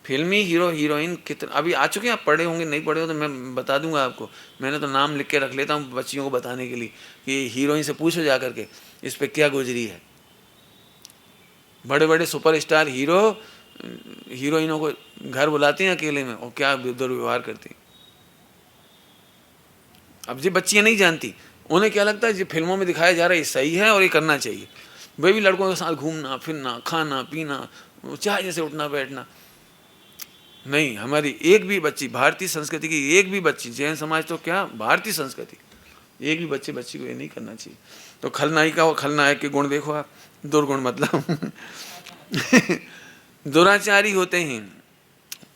फिल्मी हीरो हीरोइन कितने अभी आ चुके हैं, आप पढ़े होंगे, नहीं पढ़े हो तो मैं बता दूंगा आपको। मैंने तो नाम लिख के रख लेता हूँ बच्चियों को बताने के लिए कि हीरोइन से पूछो जा करके इस पे क्या गुजरी है। बड़े बड़े सुपरस्टार हीरो हीरोइनों को घर बुलाते हैं अकेले में और क्या दुर्व्यवहार करती। अब ये बच्चियाँ नहीं जानती, उन्हें क्या लगता है ये फिल्मों में दिखाया जा रहा है ये सही है और ये करना चाहिए। वे भी लड़कों के साथ घूमना फिरना, खाना पीना, चाहे जैसे उठना बैठना। नहीं, हमारी एक भी बच्ची, भारतीय संस्कृति की एक भी बच्ची, जैन समाज तो क्या भारतीय संस्कृति, एक भी बच्ची को ये नहीं करना चाहिए। तो खलनायिका और खलनायक के गुण देखो आप, दुर्गुण मतलब दुराचारी होते हैं,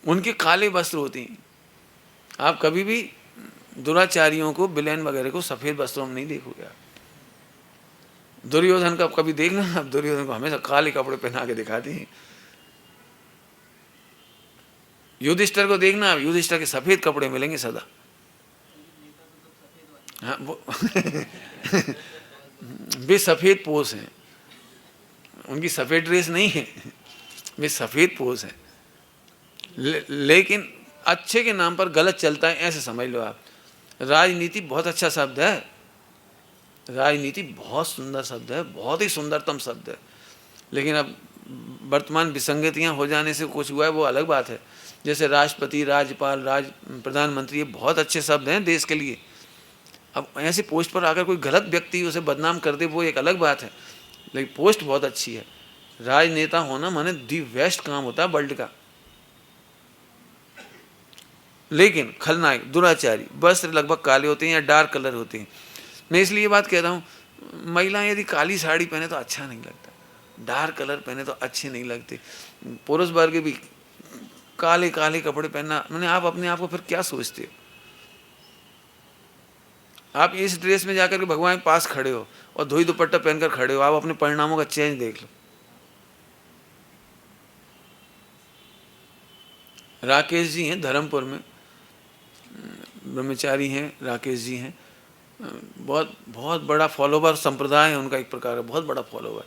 उनके काले वस्त्र होते हैं। आप कभी भी दुराचारियों को, विलेन वगैरह को सफेद वस्त्रों में नहीं देखोगे आप। दुर्योधन का कभी देखना आप, दुर्योधन को हमेशा काले कपड़े पहना के दिखाते हैं। युधिष्ठिर को देखना आप, युधिष्ठिर के सफेद कपड़े मिलेंगे सदा। हाँ वो वे सफेद पोष हैं, उनकी सफेद ड्रेस नहीं है, वे सफेद पोष हैं। लेकिन अच्छे के नाम पर गलत चलता है, ऐसे समझ लो आप। राजनीति बहुत अच्छा शब्द है, राजनीति बहुत सुंदर शब्द है, बहुत ही सुंदरतम शब्द है। लेकिन अब वर्तमान विसंगतियां हो जाने से कुछ हुआ है, वो अलग बात है। जैसे राष्ट्रपति, राज्यपाल, प्रधानमंत्री, ये बहुत अच्छे शब्द हैं देश के लिए। अब ऐसी पोस्ट पर आकर कोई गलत व्यक्ति उसे बदनाम कर दे, वो एक अलग बात है, लेकिन पोस्ट बहुत अच्छी है। राजनेता होना माने दी बेस्ट काम होता है वर्ल्ड का। लेकिन खलनायक, दुराचारी, वस्त्र लगभग काले होते हैं या डार्क कलर होते हैं। मैं इसलिए ये बात कह रहा हूँ, महिलाएं यदि काली साड़ी पहने तो अच्छा नहीं लगता, डार्क कलर पहने तो अच्छे नहीं लगते। पुरुष वर्ग भी काले काले कपड़े पहनना, मैंने आप अपने आप को फिर क्या सोचते हो? आप इस ड्रेस में जाकर के भगवान के पास खड़े हो और धोई दुपट्टा पहनकर खड़े हो, आप अपने परिणामों का चेंज देख लो। राकेश जी हैं धर्मपुर में, ब्रह्मचारी हैं, राकेश जी हैं, बहुत बहुत बड़ा फॉलोवर संप्रदाय है उनका, एक प्रकार का बहुत बड़ा फॉलोवर।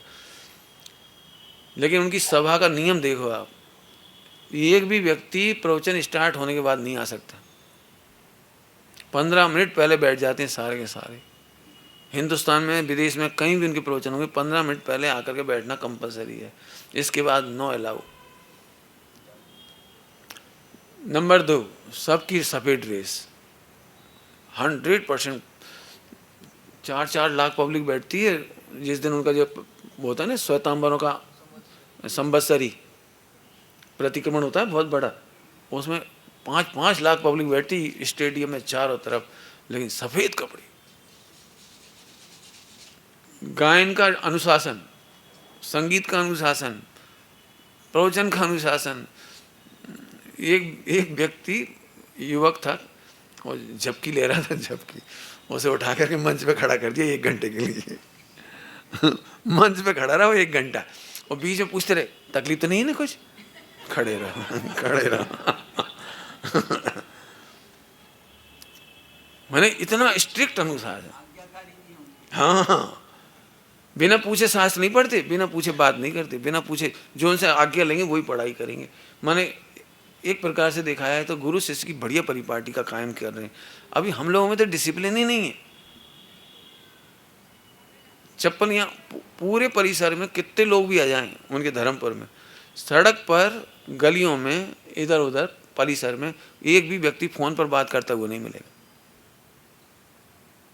लेकिन उनकी सभा का नियम देखो आप, एक भी व्यक्ति प्रवचन स्टार्ट होने के बाद नहीं आ सकता, 15 मिनट पहले बैठ जाते हैं सारे के सारे। हिंदुस्तान में, विदेश में कहीं भी उनके प्रवचन होंगे, 15 मिनट पहले आकर के बैठना कंपलसरी है, इसके बाद नो अलाउ। नंबर 2, सबकी सफ़ेद ड्रेस, 100%। 4-4 लाख पब्लिक बैठती है जिस दिन उनका जो होता है ना श्वेतांबरों का संवत्सरी प्रतिक्रमण होता है बहुत बड़ा, उसमें 5-5 लाख पब्लिक बैठती स्टेडियम में चारों तरफ, लेकिन सफ़ेद कपड़े। गायन का अनुशासन, संगीत का अनुशासन, प्रवचन का अनुशासन। एक व्यक्ति युवक था और झपकी ले रहा था, झपकी, उसे उठा करके मंच पे खड़ा कर दिया 1 घंटे के लिए मंच पे खड़ा रहा वो 1 घंटा, और बीच में पूछते रहे तकलीफ तो नहीं है ना कुछ, खड़े रहो खड़े रहो मैंने इतना स्ट्रिक्ट अनुशासन। हाँ, बिना पूछे शास्त्र नहीं पढ़ते, बिना पूछे बात नहीं करते, बिना पूछे जो उनसे आज्ञा लेंगे वही पढ़ाई करेंगे। मैंने एक प्रकार से देखा है तो गुरु शिष्य की बढ़िया परिपाटी का कायम कर रहे हैं। अभी हम लोगों में तो डिसिप्लिन ही नहीं है। चप्पल यहाँ पूरे परिसर में कितने लोग भी आ जाएं उनके धर्मपुर में, सड़क पर, गलियों में, इधर उधर परिसर में एक भी व्यक्ति फोन पर बात करता हुआ नहीं मिलेगा।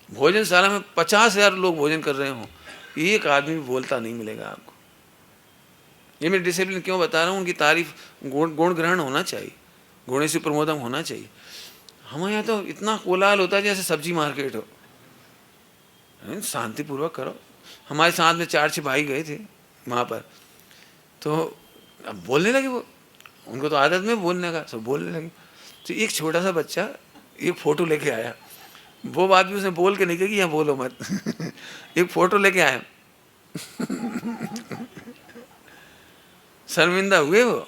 भोजनशाला में 50,000 लोग भोजन कर रहे हों, एक आदमी भी बोलता नहीं मिलेगा आपको। ये मैं डिसिप्लिन क्यों बता रहा हूँ, उनकी तारीफ, गुण ग्रहण होना चाहिए, गुणे से प्रमोदम होना चाहिए। हमारे यहाँ तो इतना कोलाहल होता है जैसे सब्जी मार्केट हो। शांतिपूर्वक करो। हमारे साथ में 4-6 भाई गए थे वहाँ पर, तो अब बोलने लगे वो, उनको तो आदत में बोलने का, सब बोलने लगे। तो एक छोटा सा बच्चा एक फ़ोटो लेके आया, वो बात भी उसने बोल के नहीं कही कि यहाँ बोलो मत एक फ़ोटो लेके आया शर्मिंदा हुए वो,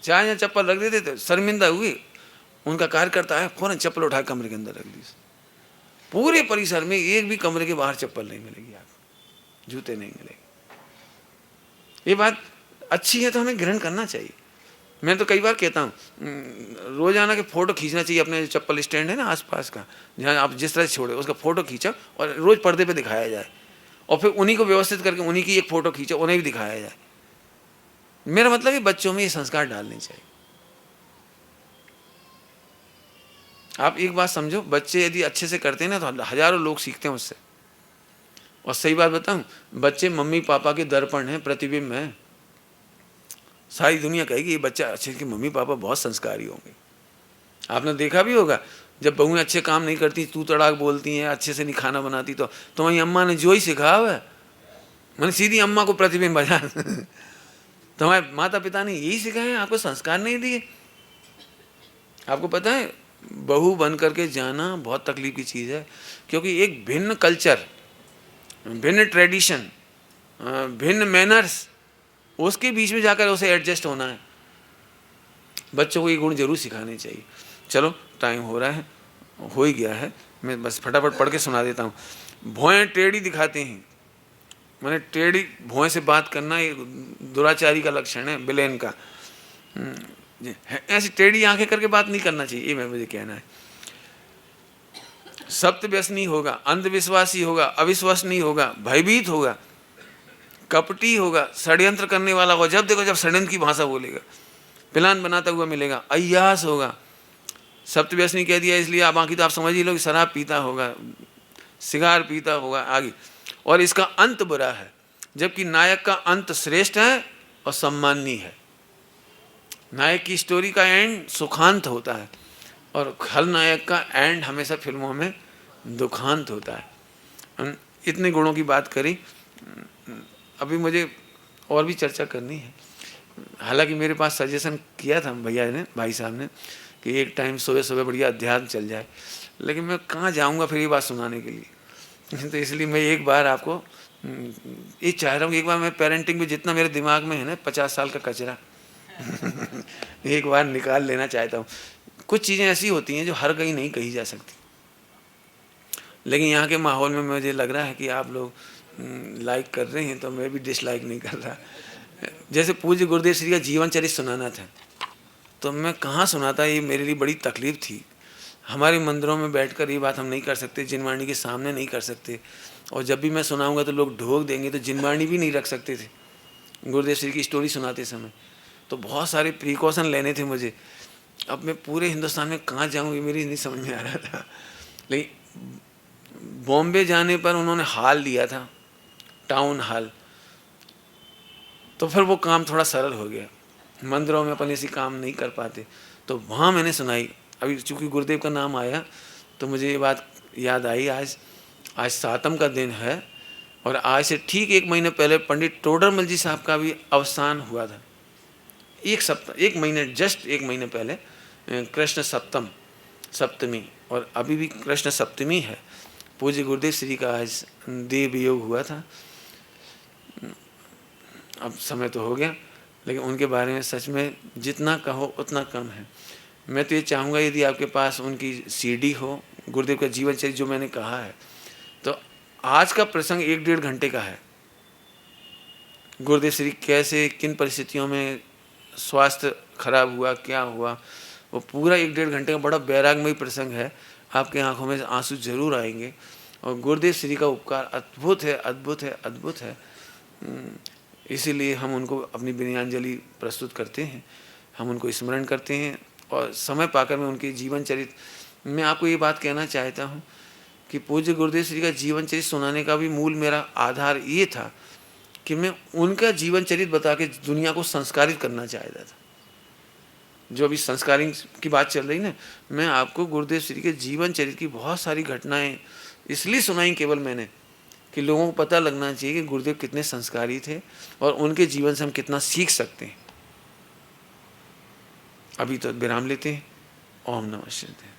चाहे यहाँ चप्पल रख देते थे, शर्मिंदा हुए। उनका कार्यकर्ता है, फ़ौरन चप्पल उठा कमरे के अंदर रख दी। पूरे परिसर में एक भी कमरे के बाहर चप्पल नहीं मिलेगी आपको। जूते नहीं मिलेंगे। ये बात अच्छी है तो हमें ग्रहण करना चाहिए। मैं तो कई बार कहता हूँ रोजाना के फ़ोटो खींचना चाहिए अपने चप्पल स्टैंड है ना आसपास का, जहाँ आप जिस तरह से छोड़े उसका फ़ोटो खींचा और रोज़ पर्दे पे दिखाया जाए, और फिर उन्हीं को व्यवस्थित करके उन्हीं की एक फ़ोटो खींचा, उन्हें भी दिखाया जाए। मेरा मतलब है बच्चों में ये संस्कार डालने चाहिए। आप एक बात समझो, बच्चे यदि अच्छे से करते हैं ना तो हजारों लोग सीखते हैं उससे। और सही बात बताऊं, बच्चे मम्मी पापा के दर्पण हैं, प्रतिबिंब हैं। सारी दुनिया कहेगी ये बच्चा अच्छे के मम्मी पापा बहुत संस्कारी होंगे। आपने देखा भी होगा जब बहुएं अच्छे काम नहीं करती, तू तड़ाक बोलती हैं, अच्छे से नहीं खाना बनाती, तो तुम्हारी अम्मा ने जो ही सिखाया हुआ है, मैंने सीधी अम्मा को प्रतिबिंब बजा तुम्हारे माता पिता ने यही सिखाया, आपको संस्कार नहीं दिए। आपको पता है बहू बन करके जाना बहुत तकलीफ की चीज़ है, क्योंकि एक भिन्न कल्चर, भिन्न ट्रेडिशन, भिन्न मैनर्स, उसके बीच में जाकर उसे एडजस्ट होना है। बच्चों को ये गुण जरूर सिखाने चाहिए। चलो टाइम हो रहा है, हो ही गया है, मैं बस फटाफट पढ़ के सुना देता हूँ। भौएं टेढ़ी दिखाते हैं, मैंने टेढ़ी भौएं से बात करना ये दुराचारी का लक्षण है, विलेन का। ऐसी टेढ़ी आंखें करके बात नहीं करना चाहिए, ये मुझे कहना है। सप्त व्यसनी होगा, अंधविश्वासी होगा, अविश्वसनीय होगा, भयभीत होगा, कपटी होगा, षड्यंत्र करने वाला होगा, जब देखो जब षड्यंत्र की भाषा बोलेगा, प्लान बनाता हुआ मिलेगा, अय्यास होगा। सप्त व्यसनी कह दिया इसलिए आप बाकी तो आप समझ ही लो कि शराब पीता होगा, सिगार पीता होगा आगे, और इसका अंत बुरा है, जबकि नायक का अंत श्रेष्ठ है और सम्माननीय है। नायक की स्टोरी का एंड सुखांत होता है और खलनायक का एंड हमेशा फिल्मों में दुखांत होता है। इतने गुणों की बात करी, अभी मुझे और भी चर्चा करनी है। हालांकि मेरे पास सजेशन किया था भैया ने, भाई साहब ने, कि एक टाइम सुबह सुबह बढ़िया अध्यात्म चल जाए, लेकिन मैं कहाँ जाऊँगा फिर ये बात सुनाने के लिए। तो इसलिए मैं एक बार आपको ये चाह रहा हूँ, एक बार मैं पेरेंटिंग में जितना मेरे दिमाग में है ना 50 साल का कचरा एक बार निकाल लेना चाहता हूँ। कुछ चीज़ें ऐसी होती हैं जो हर कहीं नहीं कही जा सकती, लेकिन यहाँ के माहौल में मुझे लग रहा है कि आप लोग लाइक कर रहे हैं, तो मैं भी डिसलाइक नहीं कर रहा। जैसे पूज्य गुरुदेव श्री का जीवन चरित सुनाना था, तो मैं कहाँ सुनाता, ये मेरे लिए बड़ी तकलीफ थी। हमारे मंदिरों में बैठकर ये बात हम नहीं कर सकते, जिनवाणी के सामने नहीं कर सकते, और जब भी मैं सुनाऊंगा तो लोग ढोक देंगे, तो जिनवाणी भी नहीं रख सकते थे गुरुदेव श्री की स्टोरी सुनाते समय। तो बहुत सारे प्रिकॉशन लेने थे मुझे। अब मैं पूरे हिंदुस्तान में कहाँ जाऊँ, ये मेरी नहीं समझ में आ रहा था। लेकिन बॉम्बे जाने पर उन्होंने हॉल दिया था, टाउन हॉल, तो फिर वो काम थोड़ा सरल हो गया। मंदिरों में अपन ऐसी काम नहीं कर पाते, तो वहाँ मैंने सुनाई। अभी चूँकि गुरुदेव का नाम आया तो मुझे ये बात याद आई, आज 7वें का दिन है, और आज से ठीक 1 महीने पहले पंडित टोडरमल जी साहब का भी अवसान हुआ था। एक महीने, जस्ट 1 महीने पहले कृष्ण सप्तमी, और अभी भी कृष्ण सप्तमी है। पूज्य गुरुदेव श्री का आज देह वियोग हुआ था। अब समय तो हो गया, लेकिन उनके बारे में सच में जितना कहो उतना कम है। मैं तो ये चाहूँगा यदि आपके पास उनकी सीडी हो, गुरुदेव का जीवन चरित्र जो मैंने कहा है, तो आज का प्रसंग 1-1.5 घंटे का है। गुरुदेव श्री कैसे, किन परिस्थितियों में स्वास्थ्य खराब हुआ, क्या हुआ, वो पूरा 1-1.5 घंटे का बड़ा वैरागमयी प्रसंग है। आपके आंखों में आंसू जरूर आएंगे। और गुरुदेव श्री का उपकार अद्भुत है, अद्भुत है, अद्भुत है। इसीलिए हम उनको अपनी विनयाञ्जलि प्रस्तुत करते हैं, हम उनको स्मरण करते हैं। और समय पाकर मैं उनके जीवन चरित्र, मैं आपको ये बात कहना चाहता हूँ कि पूज्य गुरुदेव श्री का जीवन चरित्र सुनाने का भी मूल मेरा आधार ये था कि मैं उनका जीवन चरित्र बता के दुनिया को संस्कारित करना चाहता था। जो अभी संस्कारिंग की बात चल रही ना, मैं आपको गुरुदेव श्री के जीवन चरित्र की बहुत सारी घटनाएं इसलिए सुनाई केवल मैंने, कि लोगों को पता लगना चाहिए कि गुरुदेव कितने संस्कारी थे और उनके जीवन से हम कितना सीख सकते हैं। अभी तो विराम लेते हैं। ओम नमः शिवाय।